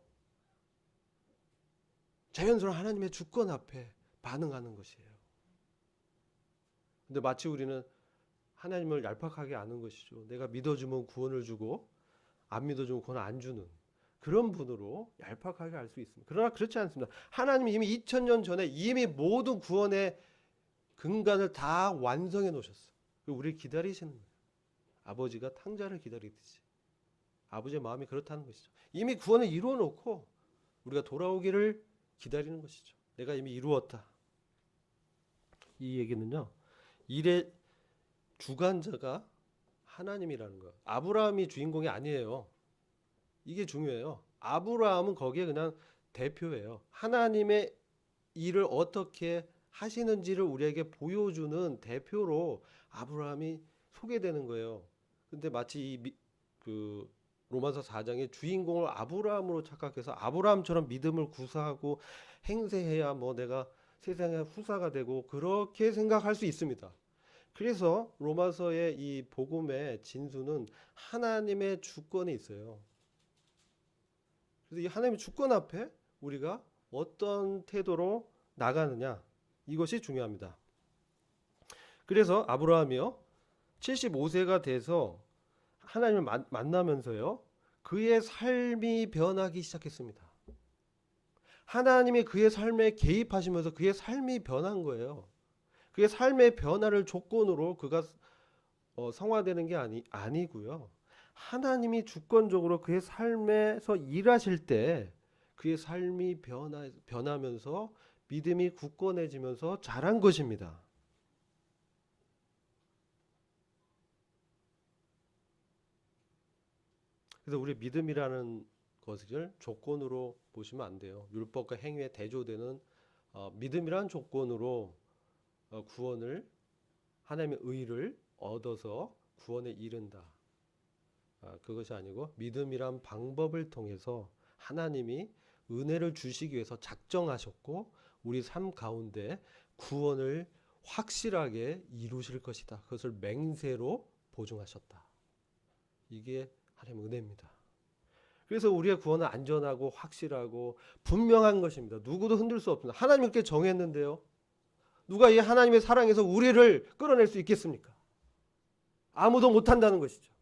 자연스러운 하나님의 주권 앞에 반응하는 것이에요. 근데 마치 우리는 하나님을 얄팍하게 아는 것이죠. 내가 믿어주면 구원을 주고 안 믿어주면 구원 안 주는 그런 분으로 얄팍하게 알 수 있습니다. 그러나 그렇지 않습니다. 하나님이 이미 2000년 전에 이미 모든 구원의 근간을 다 완성해 놓으셨어요. 우리를 기다리시는 거예요. 아버지가 탕자를 기다리듯이. 아버지의 마음이 그렇다는 것이죠. 이미 구원을 이루어 놓고 우리가 돌아오기를 기다리는 것이죠. 내가 이미 이루었다. 이 얘기는요. 일의 주관자가 하나님이라는 거예요. 아브라함이 주인공이 아니에요. 이게 중요해요. 아브라함은 거기에 그냥 대표예요. 하나님의 일을 어떻게 하시는지를 우리에게 보여주는 대표로 아브라함이 소개되는 거예요. 근데 마치 그 로마서 4장의 주인공을 아브라함으로 착각해서 아브라함처럼 믿음을 구사하고 행세해야 뭐 내가 세상의 후사가 되고 그렇게 생각할 수 있습니다. 그래서 로마서의 이 복음의 진수는 하나님의 주권이 있어요. 그래서 이 하나님의 주권 앞에 우리가 어떤 태도로 나가느냐 이것이 중요합니다. 그래서 아브라함이요 75세가 돼서 하나님을 만나면서요 그의 삶이 변하기 시작했습니다. 하나님이 그의 삶에 개입하시면서 그의 삶이 변한 거예요. 그의 삶의 변화를 조건으로 그가 성화되는 게 아니고요. 하나님이 주권적으로 그의 삶에서 일하실 때 그의 삶이 변하면서 믿음이 굳건해지면서 자란 것입니다. 그래서 우리 믿음이라는 것을 조건으로 보시면 안 돼요. 율법과 행위에 대조되는 믿음이란 조건으로 구원을 하나님의 의를 얻어서 구원에 이른다. 그것이 아니고 믿음이란 방법을 통해서 하나님이 은혜를 주시기 위해서 작정하셨고 우리 삶 가운데 구원을 확실하게 이루실 것이다. 그것을 맹세로 보증하셨다. 이게 하나님의 은혜입니다. 그래서 우리의 구원은 안전하고 확실하고 분명한 것입니다. 누구도 흔들 수 없습니다. 하나님이 그렇게 정했는데요. 누가 이 하나님의 사랑에서 우리를 끌어낼 수 있겠습니까? 아무도 못한다는 것이죠.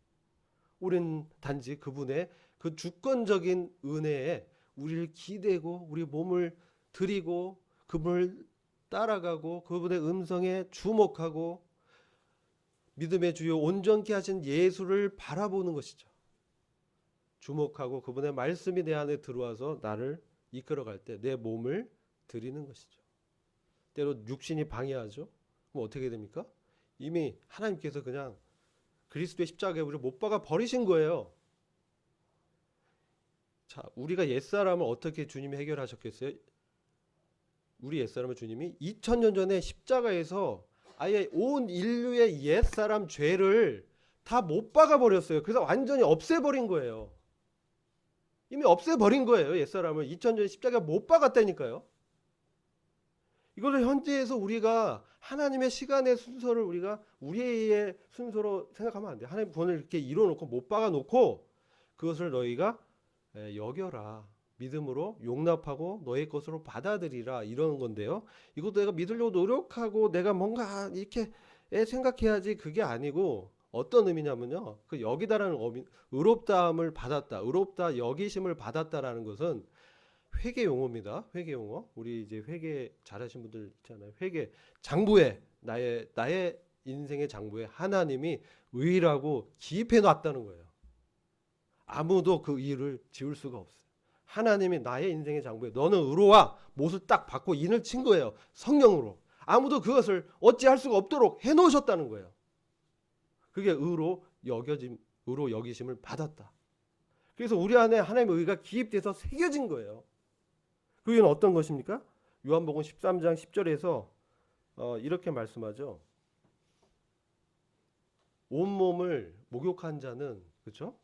우린 단지 그분의 그 주권적인 은혜에 우리를 기대고 우리 몸을 드리고 그분을 따라가고 그분의 음성에 주목하고 믿음의 주요 온전케 하신 예수를 바라보는 것이죠. 주목하고 그분의 말씀이 내 안에 들어와서 나를 이끌어갈 때 내 몸을 드리는 것이죠. 때로 육신이 방해하죠. 그럼 어떻게 됩니까? 이미 하나님께서 그냥 그리스도의 십자가에 우리를 못 박아 버리신 거예요. 자, 우리가 옛사람을 어떻게 주님이 해결하셨겠어요? 우리 옛사람을 주님이 2000년 전에 십자가에서 아예 온 인류의 옛사람 죄를 다 못 박아 버렸어요. 그래서 완전히 없애버린 거예요. 이미 없애버린 거예요. 옛사람을 2000년 전에 십자가에 못 박았다니까요. 이걸 현재에서 우리가 하나님의 시간의 순서를 우리가 우리의 순서로 생각하면 안 돼요. 하나님 구원을 이렇게 이뤄놓고 못 박아놓고 그것을 너희가 여겨라. 믿음으로 용납하고 너의 것으로 받아들이라 이러는 건데요. 이것도 내가 믿으려고 노력하고 내가 뭔가 이렇게 생각해야지 그게 아니고 어떤 의미냐면요. 그 여기다라는 의미, 의롭다함을 받았다. 의롭다 여기심을 받았다라는 것은 회개 용어입니다. 회개 용어. 우리 이제 회개 잘하신 분들 있잖아요. 회개 장부에 나의 인생의 장부에 하나님이 의라고 기입해 놨다는 거예요. 아무도 그 의를 지울 수가 없어요. 하나님이 나의 인생의 장부에 너는 의로와 못을 딱 받고 인을 친 거예요. 성령으로. 아무도 그것을 어찌할 수가 없도록 해 놓으셨다는 거예요. 그게 의로 여기심을 받았다. 그래서 우리 안에 하나님의 의가 기입돼서 새겨진 거예요. 그 의는 어떤 것입니까? 요한복음 13장 10절에서 이렇게 말씀하죠. 온몸을 목욕한 자는 그렇죠?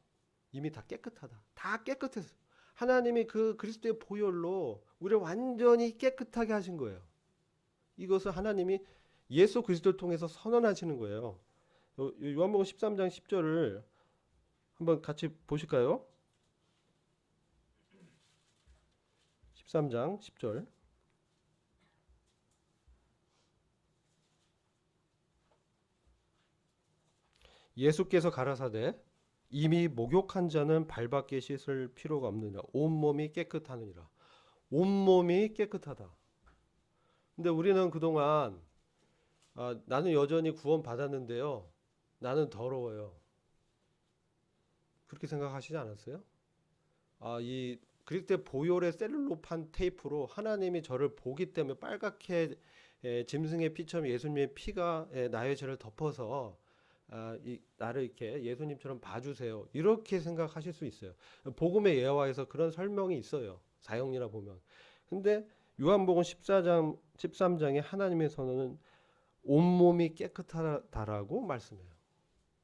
이미 다 깨끗하다. 다 깨끗했어요. 하나님이 그 그리스도의 보혈로 우리를 완전히 깨끗하게 하신 거예요. 이것을 하나님이 예수 그리스도를 통해서 선언하시는 거예요. 요한복음 13장 10절을 한번 같이 보실까요? 13장 10절. 예수께서 가라사대 이미 목욕한 자는 발밖에 씻을 필요가 없느니라. 온몸이 깨끗하느니라. 온몸이 깨끗하다. 근데 우리는 그동안 나는 여전히 구원 받았는데요. 나는 더러워요. 그렇게 생각하시지 않았어요? 이 그리스도의 보혈의 셀룰로판 테이프로 하나님이 저를 보기 때문에 빨갛게 짐승의 피처럼 예수님의 피가 나의 죄를 덮어서 나를 이렇게 예수님처럼 봐주세요. 이렇게 생각하실 수 있어요. 복음의 예화에서 그런 설명이 있어요. 사형리나 보면. 근데 요한복음 13장에 하나님의 선언은 온몸이 깨끗하다라고 말씀해요.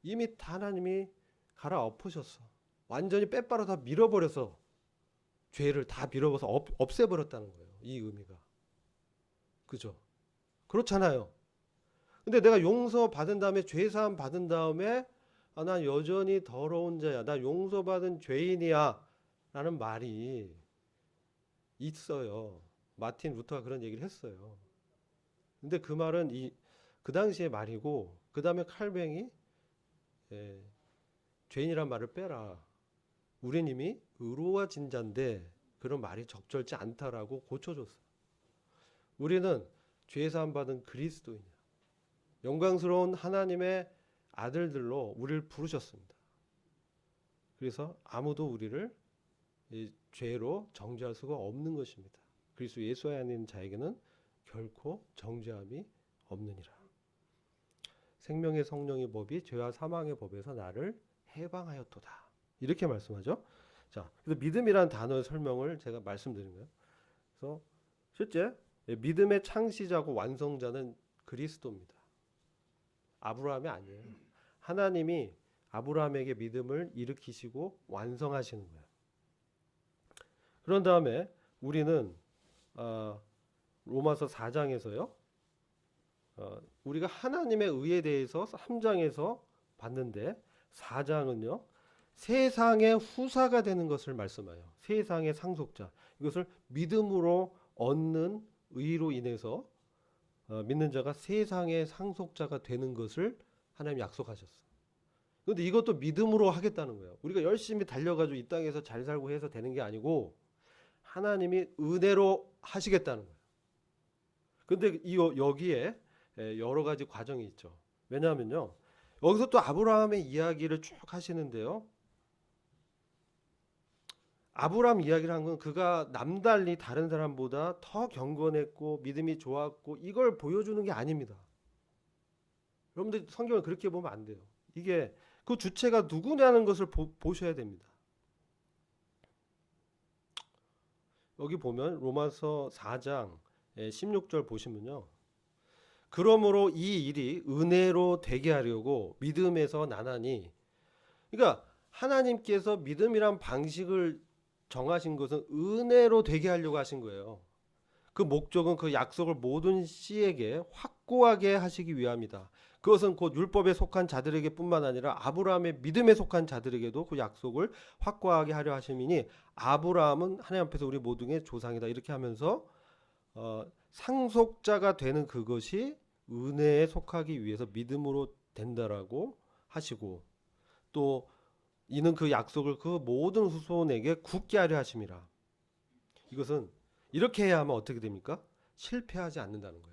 이미 다 하나님이 갈아엎으셨어. 완전히 빼빠로 다 밀어버려서 죄를 다 밀어버려서 없애버렸다는 거예요. 이 의미가. 그죠? 그렇잖아요. 근데 내가 용서받은 다음에 죄사함 받은 다음에 난 여전히 더러운 자야. 나 용서받은 죄인이야. 라는 말이 있어요. 마틴 루터가 그런 얘기를 했어요. 근데 그 말은 그 당시의 말이고 그 다음에 칼뱅이 죄인이란 말을 빼라. 우린 이미 의로워진 자인데 그런 말이 적절치 않다라고 고쳐줬어. 우리는 죄사함 받은 그리스도인이야. 영광스러운 하나님의 아들들로 우리를 부르셨습니다. 그래서 아무도 우리를 죄로 정죄할 수가 없는 것입니다. 그리스도 예수 안에 있는 자에게는 결코 정죄함이 없느니라. 생명의 성령의 법이 죄와 사망의 법에서 나를 해방하였도다. 이렇게 말씀하죠. 자, 그래서 믿음이라는 단어의 설명을 제가 말씀드린 거예요. 그래서 실제 믿음의 창시자고 완성자는 그리스도입니다. 아브라함이 아니에요. 하나님이 아브라함에게 믿음을 일으키시고 완성하시는 거예요. 그런 다음에 우리는 로마서 4장에서요. 우리가 하나님의 의에 대해서 3장에서 봤는데 4장은요. 세상의 후사가 되는 것을 말씀해요. 세상의 상속자. 이것을 믿음으로 얻는 의로 인해서 믿는 자가 세상의 상속자가 되는 것을 하나님 약속하셨어요. 그런데 이것도 믿음으로 하겠다는 거예요. 우리가 열심히 달려가지고 이 땅에서 잘 살고 해서 되는 게 아니고 하나님이 은혜로 하시겠다는 거예요. 근데 여기에 여러 가지 과정이 있죠. 왜냐하면요. 여기서 또 아브라함의 이야기를 쭉 하시는데요. 아브라함 이야기를 한 건 그가 남달리 다른 사람보다 더 경건했고 믿음이 좋았고 이걸 보여주는 게 아닙니다. 여러분들 성경을 그렇게 보면 안 돼요. 이게 그 주체가 누구냐는 것을 보셔야 됩니다. 여기 보면 로마서 4장 16절 보시면요. 그러므로 이 일이 은혜로 되게 하려고 믿음에서 나나니, 그러니까 하나님께서 믿음이란 방식을 정하신 것은 은혜로 되게 하려고 하신 거예요. 그 목적은 그 약속을 모든 씨에게 확고하게 하시기 위함이다. 그것은 곧 율법에 속한 자들에게 뿐만 아니라 아브라함의 믿음에 속한 자들에게도 그 약속을 확고하게 하려 하심이니 아브라함은 하나님 앞에서 우리 모두의 조상이다. 이렇게 하면서 상속자가 되는 그것이 은혜에 속하기 위해서 믿음으로 된다라고 하시고, 또 이는 그 약속을 그 모든 후손에게 굳게 하려 하심이라. 이것은 이렇게 해야 하면 어떻게 됩니까? 실패하지 않는다는 거예요.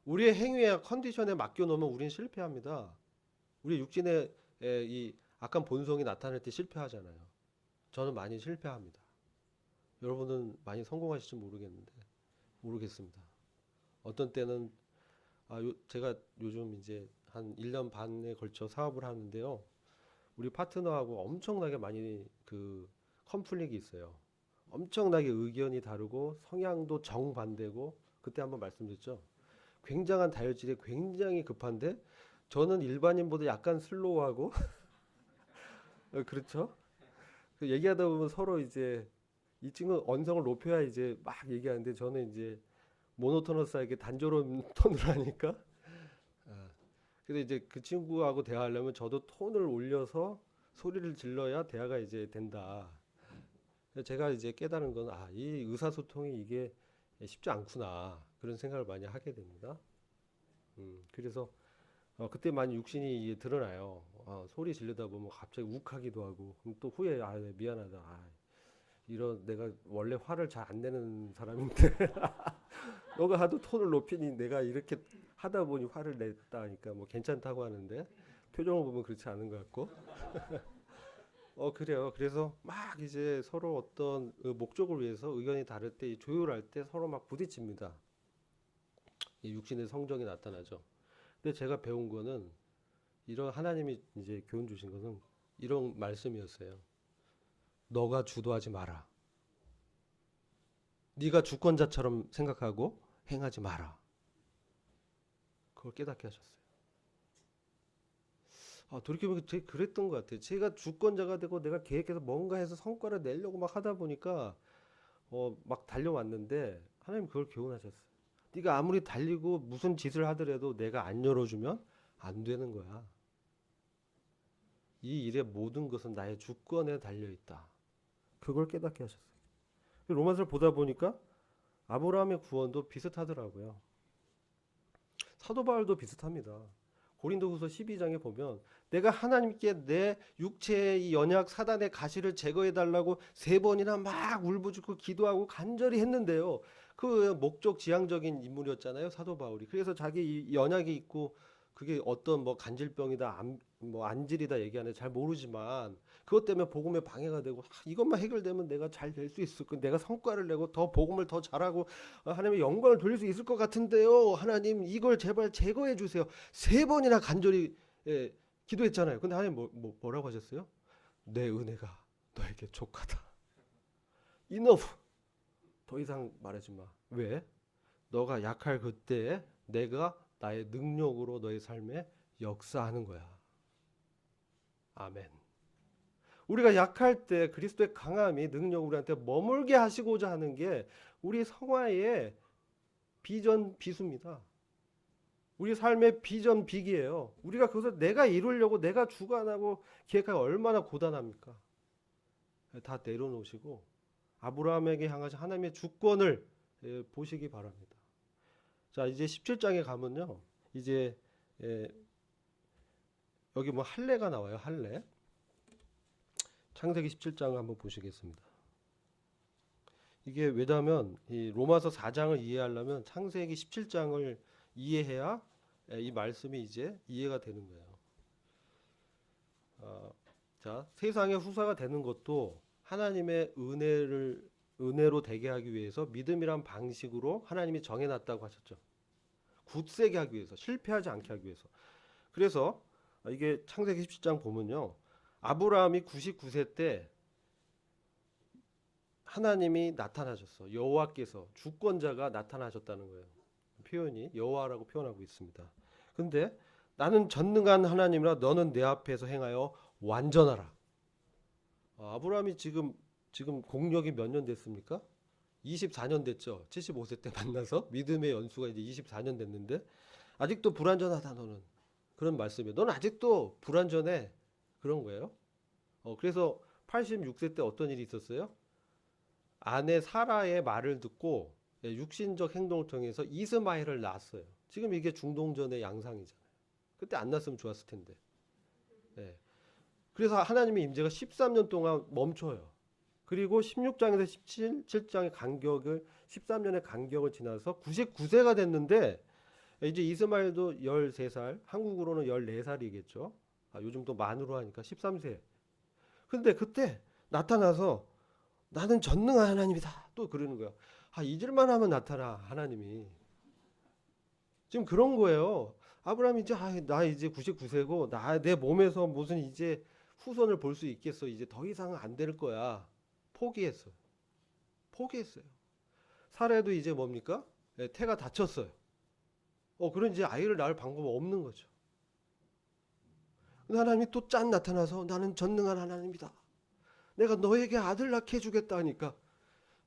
우리의 행위와 컨디션에 맡겨놓으면 우리는 실패합니다. 우리 육신의 이 악한 본성이 나타날 때 실패하잖아요. 저는 많이 실패합니다. 여러분은 많이 성공하실지 모르겠습니다. 어떤 때는 제가 요즘 이제 한 1년 반에 걸쳐 사업을 하는데요. 우리 파트너하고 엄청나게 많이 그 컨플릭이 있어요. 엄청나게 의견이 다르고 성향도 정반대고, 그때 한번 말씀드렸죠. 굉장한 다혈질에 굉장히 급한데 저는 일반인보다 약간 슬로우하고 그렇죠? 얘기하다 보면 서로 이제 이 친구 언성을 높여야 이제 막 얘기하는데 저는 이제 모노토너스하게 단조로운 톤으로 하니까 그래서 이제 그 친구하고 대화하려면 저도 톤을 올려서 소리를 질러야 대화가 이제 된다. 제가 이제 깨달은 건 이 의사소통이 이게 쉽지 않구나, 그런 생각을 많이 하게 됩니다. 그래서 그때 많이 육신이 드러나요. 소리 지르다 보면 갑자기 욱하기도 하고, 그럼 또 후에 미안하다. 이런 내가 원래 화를 잘 안 내는 사람인데 너가 하도 톤을 높이니 내가 이렇게 하다 보니 화를 냈다 하니까 뭐 괜찮다고 하는데 표정을 보면 그렇지 않은 것 같고 그래요. 그래서 막 이제 서로 어떤 목적을 위해서 의견이 다를 때 조율할 때 서로 막 부딪힙니다. 이 육신의 성정이 나타나죠. 근데 제가 배운 거는 이런 하나님이 이제 교훈 주신 것은 이런 말씀이었어요. 너가 주도하지 마라. 네가 주권자처럼 생각하고 행하지 마라. 그걸 깨닫게 하셨어요. 돌이켜보니까 제가 그랬던 것 같아요. 제가 주권자가 되고 내가 계획해서 뭔가 해서 성과를 내려고 막 하다 보니까 막 달려왔는데 하나님 그걸 교훈하셨어요. 네가 아무리 달리고 무슨 짓을 하더라도 내가 안 열어주면 안 되는 거야. 이 일의 모든 것은 나의 주권에 달려있다. 그걸 깨닫게 하셨어요. 로마서를 보다 보니까 아브라함의 구원도 비슷하더라고요. 사도 바울도 비슷합니다. 고린도후서 12장에 보면 내가 하나님께 내 육체의 이 연약 사단의 가시를 제거해 달라고 3번이나 막 울부짖고 기도하고 간절히 했는데요. 그 목적 지향적인 인물이었잖아요, 사도 바울이. 그래서 자기 이 연약이 있고 그게 어떤 뭐 간질병이다, 뭐 안질이다 얘기하는데 잘 모르지만 그것 때문에 복음에 방해가 되고 이것만 해결되면 내가 잘 될 수 있을 거, 내가 성과를 내고 더 복음을 더 잘하고 하나님의 영광을 돌릴 수 있을 것 같은데요. 하나님 이걸 제발 제거해 주세요. 3번이나 간절히 기도했잖아요. 근데 하나님 뭐라고 하셨어요? 내 은혜가 너에게 족하다. 이너프. 더 이상 말하지 마. 왜? 너가 약할 그때에 내가 나의 능력으로 너의 삶에 역사하는 거야. 아멘. 우리가 약할 때 그리스도의 강함이 능력 우리한테 머물게 하시고자 하는 게 우리 성화의 비전 비수입니다. 우리 삶의 비전 빅이에요. 우리가 그것을 내가 이루려고 내가 주관하고 계획하기 얼마나 고단합니까? 다 내려놓으시고 아브라함에게 향하신 하나님의 주권을 보시기 바랍니다. 자, 이제 17장에 가면요. 이제 여기 뭐 할례가 나와요. 할례. 창세기 17장 한번 보시겠습니다. 이게 왜냐하면 이 로마서 4장을 이해하려면 창세기 17장을 이해해야 이 말씀이 이제 이해가 되는 거예요. 자, 세상의 후사가 되는 것도 하나님의 은혜로 되게 하기 위해서 믿음이란 방식으로 하나님이 정해놨다고 하셨죠. 굳세게 하기 위해서, 실패하지 않게 하기 위해서. 그래서 이게 창세기 17장 보면요. 아브라함이 99세 때 하나님이 나타나셨어. 여호와께서 주권자가 나타나셨다는 거예요. 표현이 여호와라고 표현하고 있습니다. 근데 나는 전능한 하나님이라 너는 내 앞에서 행하여 완전하라. 아브라함이 지금 공력이 몇 년 됐습니까? 24년 됐죠. 75세 때 만나서 믿음의 연수가 이제 24년 됐는데 아직도 불완전하다 너는. 그런 말씀이에요. 너는 아직도 불완전해. 그런 거예요. 그래서 86세 때 어떤 일이 있었어요? 아내 사라의 말을 듣고 육신적 행동을 통해서 이스마엘을 낳았어요. 지금 이게 중동전의 양상이잖아요. 그때 안 낳았으면 좋았을 텐데. 네. 그래서 하나님의 임재가 13년 동안 멈춰요. 그리고 16장에서 17장의 간격을 13년의 간격을 지나서 99세가 됐는데 이제 이스마엘도 13살, 한국으로는 14살이겠죠. 요즘 또 만으로 하니까 13세. 근데 그때 나타나서 나는 전능한 하나님이다. 또 그러는 거야. 잊을만 하면 나타나 하나님이. 지금 그런 거예요. 아브라함이 이제 나 이제 99세고 내 몸에서 무슨 이제 후손을 볼 수 있겠어. 이제 더 이상은 안 될 거야. 포기했어요. 사라도 이제 뭡니까? 태가 다쳤어요. 그런 이제 아이를 낳을 방법은 없는 거죠. 근데 하나님이 또 짠 나타나서 나는 전능한 하나님이다. 내가 너에게 아들 낳게 해주겠다 하니까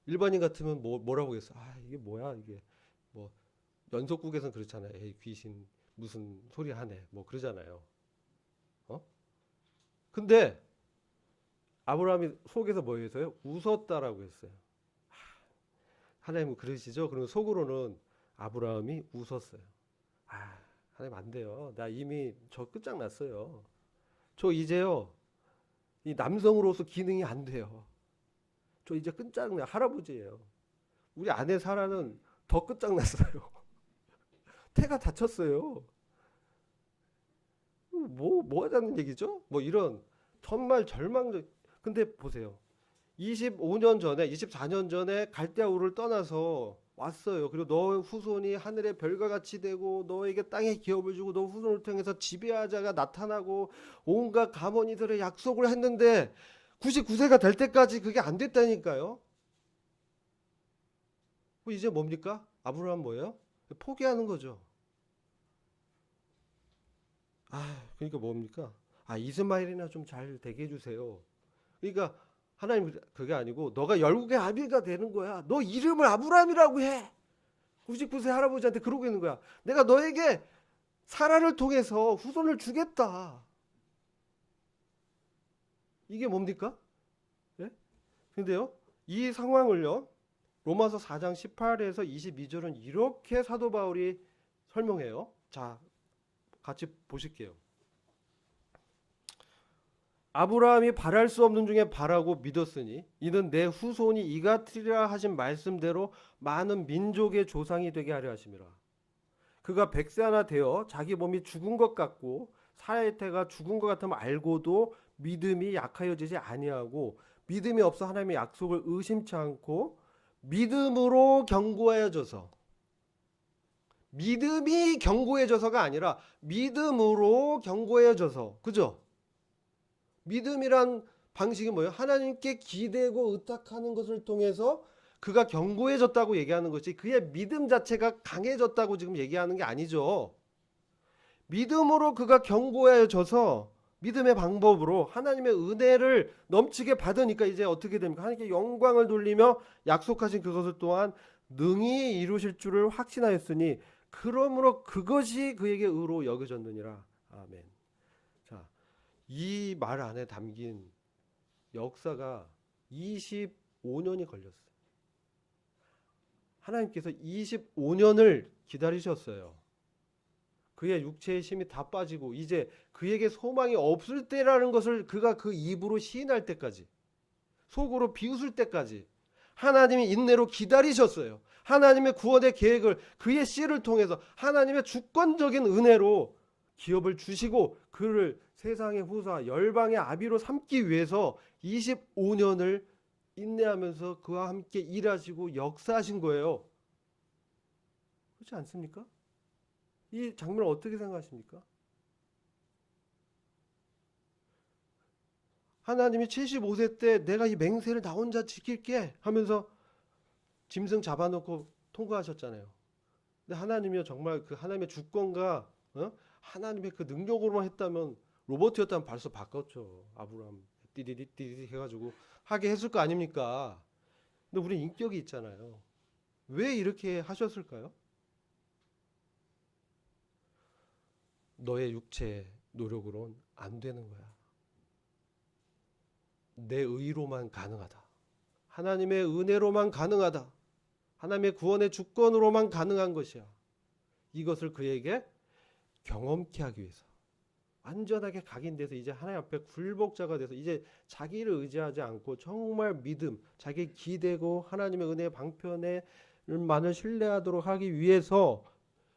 일반인 같으면 뭐라고 했어? 이게 뭐야 이게 뭐 연속국에서는 그렇잖아요. 에이, 귀신 무슨 소리 하네 뭐 그러잖아요. 근데 아브라함이 속에서 뭐 해서요? 웃었다라고 했어요. 하나님은 그러시죠? 그러면 속으로는 아브라함이 웃었어요. 하나님 안 돼요. 나 이미 저 끝장났어요. 저 이제요. 이 남성으로서 기능이 안 돼요. 저 이제 끝장나 할아버지예요. 우리 아내 사라는 더 끝장났어요. 태가 다쳤어요. 뭐 하자는 얘기죠? 뭐 이런 정말 절망적. 근데 보세요. 25년 전에 24년 전에 갈대아우를 떠나서 왔어요. 그리고 너 후손이 하늘의 별과 같이 되고 너에게 땅의 기업을 주고 너 후손을 통해서 지배하자가 나타나고 온갖 가문이들의 약속을 했는데 99세가 될 때까지 그게 안 됐다니까요. 이제 뭡니까? 아브라함 뭐예요? 포기하는 거죠. 그러니까 뭡니까? 이스마엘이나 좀 잘 되게 해주세요. 그러니까 하나님 그게 아니고 너가 열국의 아비가 되는 거야. 너 이름을 아브라함이라고 해. 99세 할아버지한테 그러고 있는 거야. 내가 너에게 사라를 통해서 후손을 주겠다. 이게 뭡니까? 예? 근데요. 이 상황을요. 로마서 4장 18에서 22절은 이렇게 사도 바울이 설명해요. 자, 같이 보실게요. 아브라함이 바랄 수 없는 중에 바라고 믿었으니 이는 내 후손이 이같으리라 하신 말씀대로 많은 민족의 조상이 되게 하려 하심이라. 그가 100세 하나 되어 자기 몸이 죽은 것 같고 사라의 태가 죽은 것 같으면 알고도 믿음이 약하여지지 아니하고 믿음이 없어 하나님의 약속을 의심치 않고 믿음으로 견고해져서, 믿음이 견고해져서가 아니라 믿음으로 견고해져서, 그죠? 믿음이란 방식이 뭐예요? 하나님께 기대고 의탁하는 것을 통해서 그가 견고해졌다고 얘기하는 것이 그의 믿음 자체가 강해졌다고 지금 얘기하는 게 아니죠. 믿음으로 그가 견고해져서 믿음의 방법으로 하나님의 은혜를 넘치게 받으니까 이제 어떻게 됩니까? 하나님께 영광을 돌리며 약속하신 그것을 또한 능히 이루실 줄을 확신하였으니 그러므로 그것이 그에게 의로 여겨졌느니라. 아멘. 자, 이 말 안에 담긴 역사가 25년이 걸렸어요. 하나님께서 25년을 기다리셨어요. 그의 육체의 힘이 다 빠지고 이제 그에게 소망이 없을 때라는 것을 그가 그 입으로 시인할 때까지, 속으로 비웃을 때까지 하나님이 인내로 기다리셨어요. 하나님의 구원의 계획을 그의 씨를 통해서 하나님의 주권적인 은혜로 기업을 주시고 그를 세상의 후사 열방의 아비로 삼기 위해서 25년을 인내하면서 그와 함께 일하시고 역사하신 거예요. 그렇지 않습니까? 이 장면을 어떻게 생각하십니까? 하나님이 75세 때 내가 이 맹세를 나 혼자 지킬게 하면서 짐승 잡아놓고 통과하셨잖아요. 근데 하나님이요 정말 그 하나님의 주권과 하나님의 그 능력으로만 했다면 로봇이었다면 벌써 바꿨죠. 아브라함 띠디디띠디 해가지고 하게 했을 거 아닙니까? 근데 우리 인격이 있잖아요. 왜 이렇게 하셨을까요? 너의 육체의 노력으로는 안 되는 거야. 내 의로만 가능하다. 하나님의 은혜로만 가능하다. 하나님의 구원의 주권으로만 가능한 것이야. 이것을 그에게 경험케 하기 위해서 완전하게 각인돼서 이제 하나님 앞에 굴복자가 돼서 이제 자기를 의지하지 않고 정말 믿음, 자기 기대고 하나님의 은혜의 방편에 만을 신뢰하도록 하기 위해서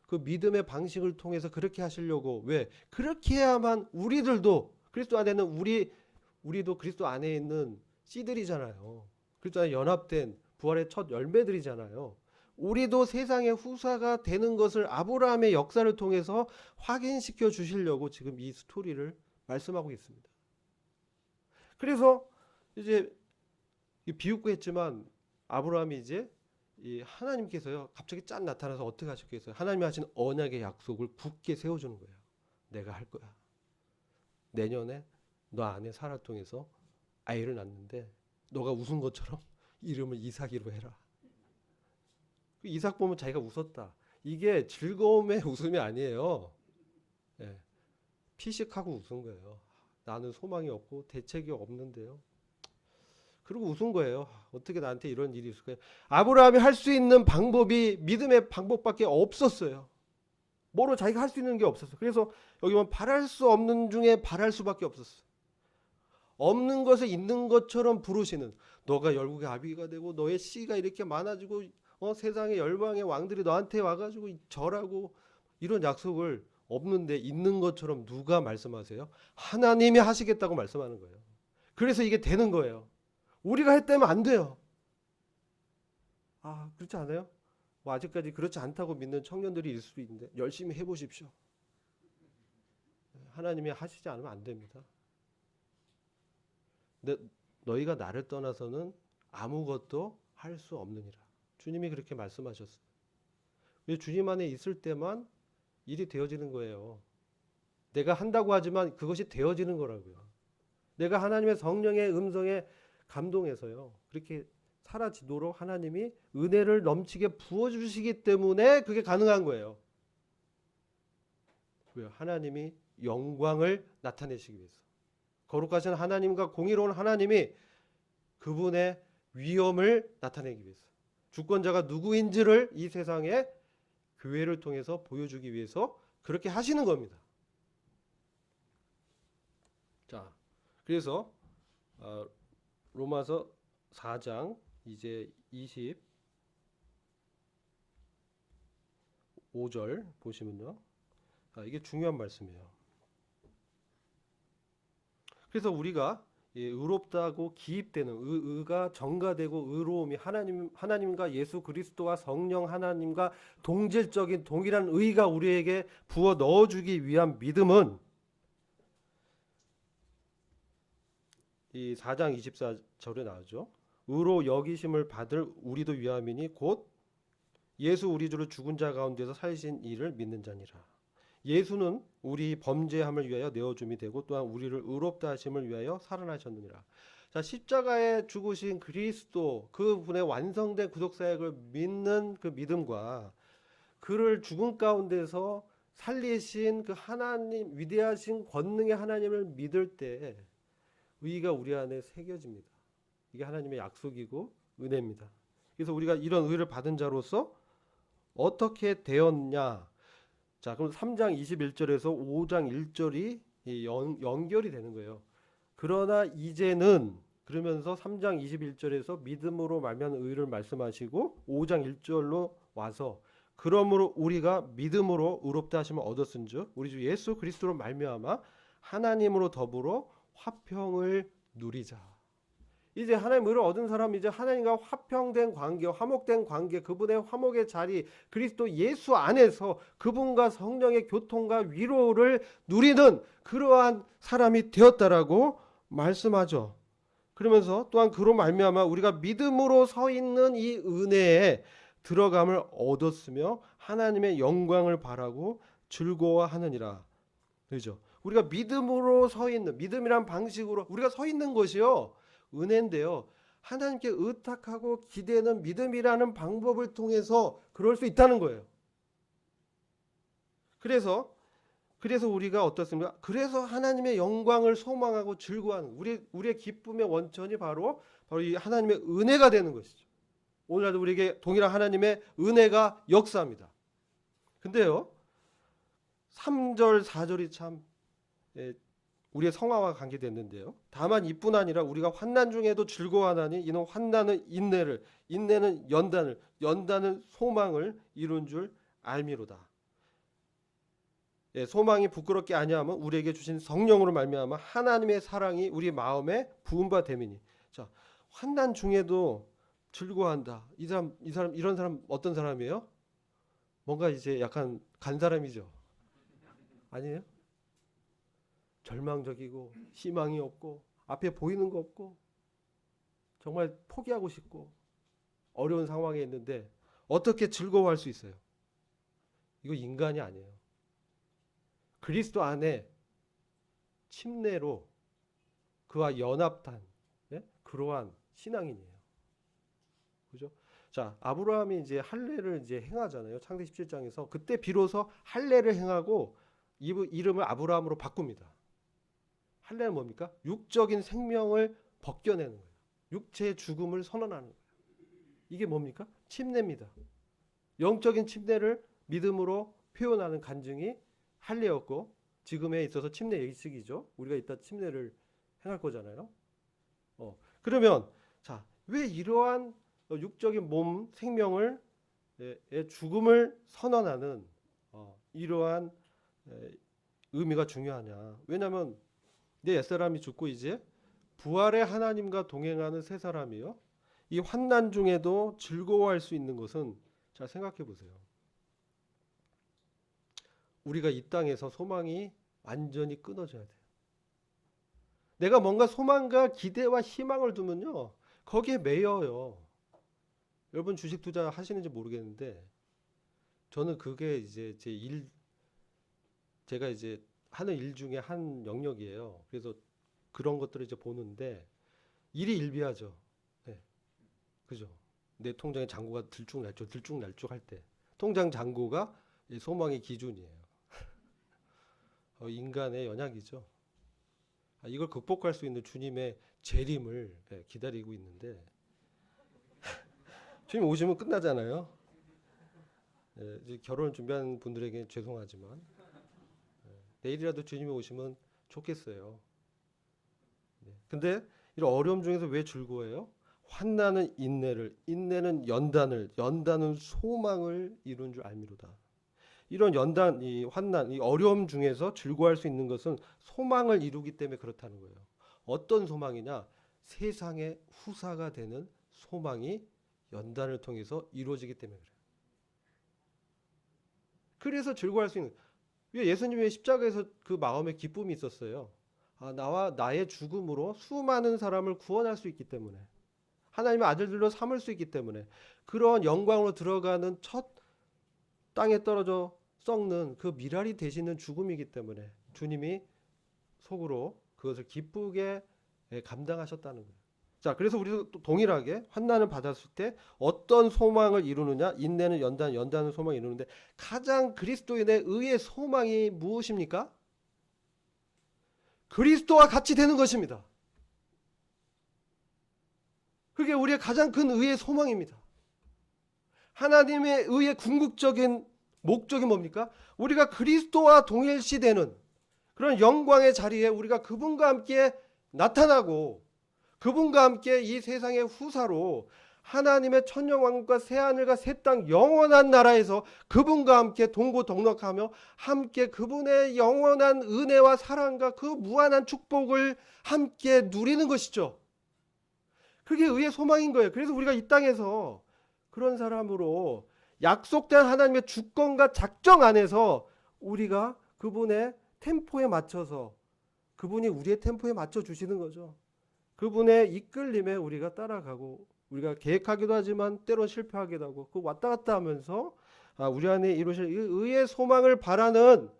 그 믿음의 방식을 통해서 그렇게 하시려고. 왜? 그렇게 해야만 우리들도 그리스도 안에는 우리도 그리스도 안에 있는 씨들이잖아요. 그리스도 안에 연합된 부활의 첫 열매들이잖아요. 우리도 세상의 후사가 되는 것을 아브라함의 역사를 통해서 확인시켜 주시려고 지금 이 스토리를 말씀하고 있습니다. 그래서 이제 비웃고 했지만 아브라함이 이제 이 하나님께서요 갑자기 짠 나타나서 어떻게 하셨겠어요? 하나님이 하신 언약의 약속을 굳게 세워주는 거예요. 내가 할 거야. 내년에 너 아내 사라 통해서 아이를 낳는데 너가 웃은 것처럼 이름을 이삭이로 해라. 이삭 보면 자기가 웃었다. 이게 즐거움의 웃음이 아니에요. 예, 피식하고 웃은 거예요. 나는 소망이 없고 대책이 없는데요. 그리고 웃은 거예요. 어떻게 나한테 이런 일이 있을까요? 아브라함이 할 수 있는 방법이 믿음의 방법밖에 없었어요. 뭐로 자기가 할 수 있는 게 없었어요. 그래서 여기 보면 바랄 수 없는 중에 바랄 수밖에 없었어요. 없는 것을 있는 것처럼 부르시는, 너가 열국의 아비가 되고 너의 씨가 이렇게 많아지고 세상의 열방의 왕들이 너한테 와가지고 절하고, 이런 약속을 없는데 있는 것처럼 누가 말씀하세요? 하나님이 하시겠다고 말씀하는 거예요. 그래서 이게 되는 거예요. 우리가 했다면 안 돼요. 아, 그렇지 않아요? 뭐 아직까지 그렇지 않다고 믿는 청년들이 있을 수도 있는데 열심히 해보십시오. 하나님이 하시지 않으면 안 됩니다. 근데 너희가 나를 떠나서는 아무것도 할 수 없느니라. 주님이 그렇게 말씀하셨어요. 주님 안에 있을 때만 일이 되어지는 거예요. 내가 한다고 하지만 그것이 되어지는 거라고요. 내가 하나님의 성령의 음성에 감동해서요. 그렇게 사라지도록 하나님이 은혜를 넘치게 부어주시기 때문에 그게 가능한 거예요. 왜요? 하나님이 영광을 나타내시기 위해서. 거룩하신 하나님과 공의로운 하나님이 그분의 위엄을 나타내기 위해서. 주권자가 누구인지를 이 세상에 교회를 통해서 보여주기 위해서 그렇게 하시는 겁니다. 자, 그래서 로마서 4장 이제 25절 보시면요. 이게 중요한 말씀이에요. 그래서 우리가 의롭다고 기입되는 의가 전가되고 의로움이 하나님과 예수 그리스도와 성령 하나님과 동질적인 동일한 의가 우리에게 부어 넣어주기 위한 믿음은 이 4장 24절에 나오죠. 의로 여기심을 받을 우리도 위함이니 곧 예수 우리 주를 죽은 자 가운데서 살리신 이를 믿는 자니라. 예수는 우리 범죄함을 위하여 내어줌이 되고 또한 우리를 의롭다 하심을 위하여 살아나셨느니라. 자, 십자가에 죽으신 그리스도 그분의 완성된 구속 사역을 믿는 그 믿음과 그를 죽은 가운데서 살리신 그 하나님 위대하신 권능의 하나님을 믿을 때 의가 우리 안에 새겨집니다. 이게 하나님의 약속이고 은혜입니다. 그래서 우리가 이런 의를 받은 자로서 어떻게 되었냐? 자, 그럼 3장 21절에서 5장 1절이 연결이 되는 거예요. 그러나 이제는 그러면서 3장 21절에서 믿음으로 말미암은 의를 말씀하시고 5장 1절로 와서 그러므로 우리가 믿음으로 의롭다 하심을 얻었은즉 우리 주 예수 그리스도로 말미암아 하나님으로 더불어 화평을 누리자. 이제 하나님 의를 얻은 사람은 이제 하나님과 화평된 관계, 화목된 관계, 그분의 화목의 자리, 그리스도 예수 안에서 그분과 성령의 교통과 위로를 누리는 그러한 사람이 되었다라고 말씀하죠. 그러면서 또한 그로 말미암아 우리가 믿음으로 서 있는 이 은혜에 들어감을 얻었으며 하나님의 영광을 바라고 즐거워하느니라. 그렇죠? 우리가 믿음으로 서 있는 믿음이란 방식으로 우리가 서 있는 것이요 은혜인데요. 하나님께 의탁하고 기대는 믿음이라는 방법을 통해서 그럴 수 있다는 거예요. 그래서 우리가 어떻습니까? 그래서 하나님의 영광을 소망하고 즐거워하는 우리의 기쁨의 원천이 바로 이 하나님의 은혜가 되는 것이죠. 오늘날도 우리에게 동일한 하나님의 은혜가 역사합니다. 근데요. 3절 4절이 참 우리의 성화와 관계됐는데요. 다만 이뿐 아니라 우리가 환난 중에도 즐거워하나니 이는 환난은 인내를, 인내는 연단을, 연단은 소망을 이룬 줄 알미로다. 소망이 부끄럽게 아니하면 우리에게 주신 성령으로 말미암아 하나님의 사랑이 우리 마음에 부은 바 됨이니. 자, 환난 중에도 즐거워한다. 이런 사람 어떤 사람이에요? 뭔가 이제 약간 간 사람이죠. 아니에요? 절망적이고 희망이 없고 앞에 보이는 거 없고 정말 포기하고 싶고 어려운 상황에 있는데 어떻게 즐거워할 수 있어요? 이거 인간이 아니에요. 그리스도 안에 침례로 그와 연합한 그러한 신앙인이에요. 그죠? 자, 아브라함이 이제 할례를 이제 행하잖아요. 창세기 17장에서 그때 비로소 할례를 행하고 이름을 아브라함으로 바꿉니다. 할례는 뭡니까? 육적인 생명을 벗겨내는 거예요. 육체의 죽음을 선언하는 거예요. 이게 뭡니까? 침례입니다. 영적인 침례를 믿음으로 표현하는 간증이 할례였고 지금에 있어서 침례 예식이죠. 우리가 이따 침례를 행할 거잖아요. 그러면 자, 왜 이러한 육적인 몸 생명을 죽음을 선언하는 이러한 의미가 중요하냐? 왜냐하면 내 옛사람이 죽고 이제 부활의 하나님과 동행하는 새 사람이요. 이 환난 중에도 즐거워할 수 있는 것은 잘 생각해 보세요. 우리가 이 땅에서 소망이 완전히 끊어져야 돼요. 내가 뭔가 소망과 기대와 희망을 두면요. 거기에 매여요. 여러분 주식 투자 하시는지 모르겠는데 저는 그게 이제 제가 이제 하는 일 중에 한 영역이에요. 그래서 그런 것들을 이제 보는데 일이 일비하죠. 네. 그죠? 내 통장에 잔고가 들쭉날쭉 할 때 통장 잔고가 소망의 기준이에요. 인간의 연약이죠. 이걸 극복할 수 있는 주님의 재림을 기다리고 있는데 주님 오시면 끝나잖아요. 이제 결혼을 준비하는 분들에게 죄송하지만 내일이라도 주님이 오시면 좋겠어요. 근데 이런 어려움 중에서 왜 즐거워해요? 환난은 인내를, 인내는 연단을, 연단은 소망을 이룬 줄 알미로다. 이런 연단, 이 환난, 이 어려움 중에서 즐거워할 수 있는 것은 소망을 이루기 때문에 그렇다는 거예요. 어떤 소망이냐? 세상의 후사가 되는 소망이 연단을 통해서 이루어지기 때문에 그래요. 그래서 즐거워할 수 있는. 왜 예수님의 십자가에서 그 마음에 기쁨이 있었어요? 나와 나의 죽음으로 수많은 사람을 구원할 수 있기 때문에, 하나님의 아들들로 삼을 수 있기 때문에, 그런 영광으로 들어가는 첫 땅에 떨어져 썩는 그 미랄이 되시는 죽음이기 때문에 주님이 속으로 그것을 기쁘게 감당하셨다는 거예요. 자, 그래서 우리도 또 동일하게 환난을 받았을 때 어떤 소망을 이루느냐? 인내는 연단, 연단은 소망을 이루는데, 가장 그리스도인의 의의 소망이 무엇입니까? 그리스도와 같이 되는 것입니다. 그게 우리의 가장 큰 의의 소망입니다. 하나님의 의의 궁극적인 목적이 뭡니까? 우리가 그리스도와 동일시되는 그런 영광의 자리에 우리가 그분과 함께 나타나고, 그분과 함께 이 세상의 후사로 하나님의 천년왕국과 새하늘과 새 땅 영원한 나라에서 그분과 함께 동고동락하며 함께 그분의 영원한 은혜와 사랑과 그 무한한 축복을 함께 누리는 것이죠. 그게 의의 소망인 거예요. 그래서 우리가 이 땅에서 그런 사람으로 약속된 하나님의 주권과 작정 안에서 우리가 그분의 템포에 맞춰서, 그분이 우리의 템포에 맞춰 주시는 거죠. 그분의 이끌림에 우리가 따라가고, 우리가 계획하기도 하지만 때로 실패하기도 하고, 그 왔다 갔다 하면서 우리 안에 이루실 의의 소망을 바라는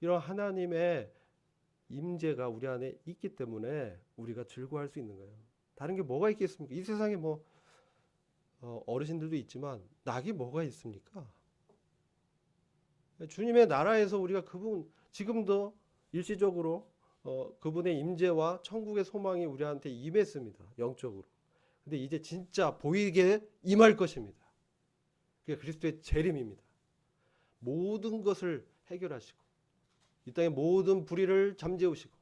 이런 하나님의 임재가 우리 안에 있기 때문에 우리가 즐거워할 수 있는 거예요. 다른 게 뭐가 있겠습니까? 이 세상에 뭐 어르신들도 있지만 낙이 뭐가 있습니까? 주님의 나라에서 우리가 그분, 지금도 일시적으로 그분의 임재와 천국의 소망이 우리한테 임했습니다. 영적으로. 근데 이제 진짜 보이게 임할 것입니다. 그게 그리스도의 재림입니다. 모든 것을 해결하시고 이 땅의 모든 불의를 잠재우시고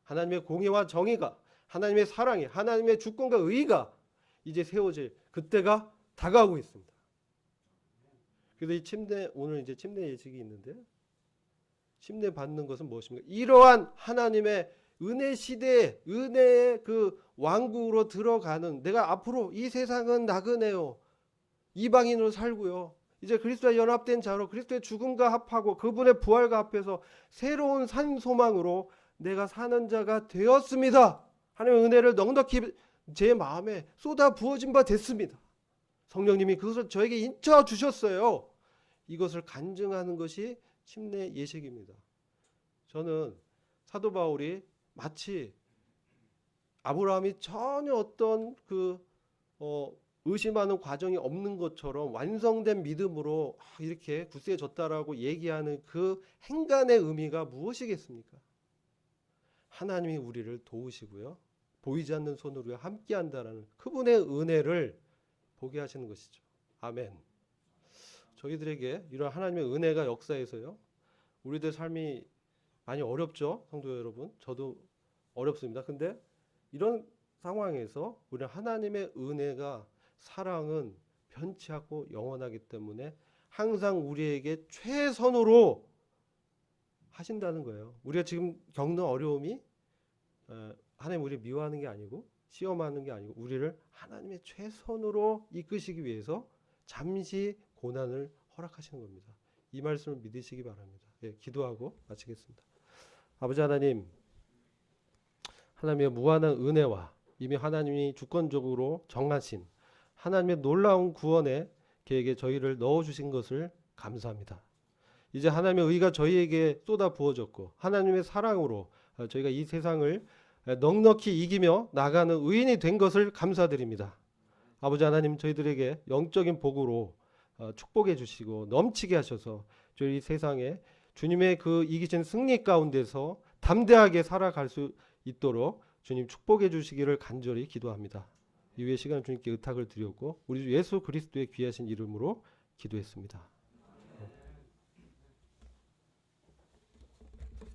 하나님의 공의와 정의가, 하나님의 사랑이, 하나님의 주권과 의가 이제 세워질 그때가 다가오고 있습니다. 그래서 이 침례, 오늘 이제 침례 예식이 있는데, 침례 받는 것은 무엇입니까? 이러한 하나님의 은혜 시대에, 은혜의 그 왕국으로 들어가는, 내가 앞으로 이 세상은 나그네요, 이방인으로 살고요, 이제 그리스도와 연합된 자로 그리스도의 죽음과 합하고 그분의 부활과 합해서 새로운 산 소망으로 내가 사는 자가 되었습니다. 하나님의 은혜를 넉넉히 제 마음에 쏟아 부어진 바 됐습니다. 성령님이 그것을 저에게 인쳐 주셨어요. 이것을 간증하는 것이 침례 예식입니다. 저는 사도 바울이 마치 아브라함이 전혀 어떤 의심하는 과정이 없는 것처럼 완성된 믿음으로 이렇게 굳세졌다라고 얘기하는 그 행간의 의미가 무엇이겠습니까? 하나님이 우리를 도우시고요, 보이지 않는 손으로 함께한다라는 그분의 은혜를 보게 하시는 것이죠. 아멘. 저희들에게 이런 하나님의 은혜가 역사해서요, 우리들 삶이 많이 어렵죠, 성도 여러분. 저도 어렵습니다. 근데 이런 상황에서 우리는 하나님의 은혜가, 사랑은 변치 않고 영원하기 때문에 항상 우리에게 최선으로 하신다는 거예요. 우리가 지금 겪는 어려움이 하나님 우리를 미워하는 게 아니고 시험하는 게 아니고 우리를 하나님의 최선으로 이끄시기 위해서 잠시 고난을 허락하시는 겁니다. 이 말씀을 믿으시기 바랍니다. 예, 기도하고 마치겠습니다. 아버지 하나님, 하나님의 무한한 은혜와 이미 하나님이 주권적으로 정하신 하나님의 놀라운 구원의 계획에 저희를 넣어주신 것을 감사합니다. 이제 하나님의 의가 저희에게 쏟아 부어졌고 하나님의 사랑으로 저희가 이 세상을 넉넉히 이기며 나가는 의인이 된 것을 감사드립니다. 아버지 하나님, 저희들에게 영적인 복으로 축복해 주시고 넘치게 하셔서 저희 세상에 주님의 그 이기신 승리 가운데서 담대하게 살아갈 수 있도록 주님 축복해 주시기를 간절히 기도합니다. 이후의 시간 주님께 의탁을 드렸고 우리 주 예수 그리스도의 귀하신 이름으로 기도했습니다.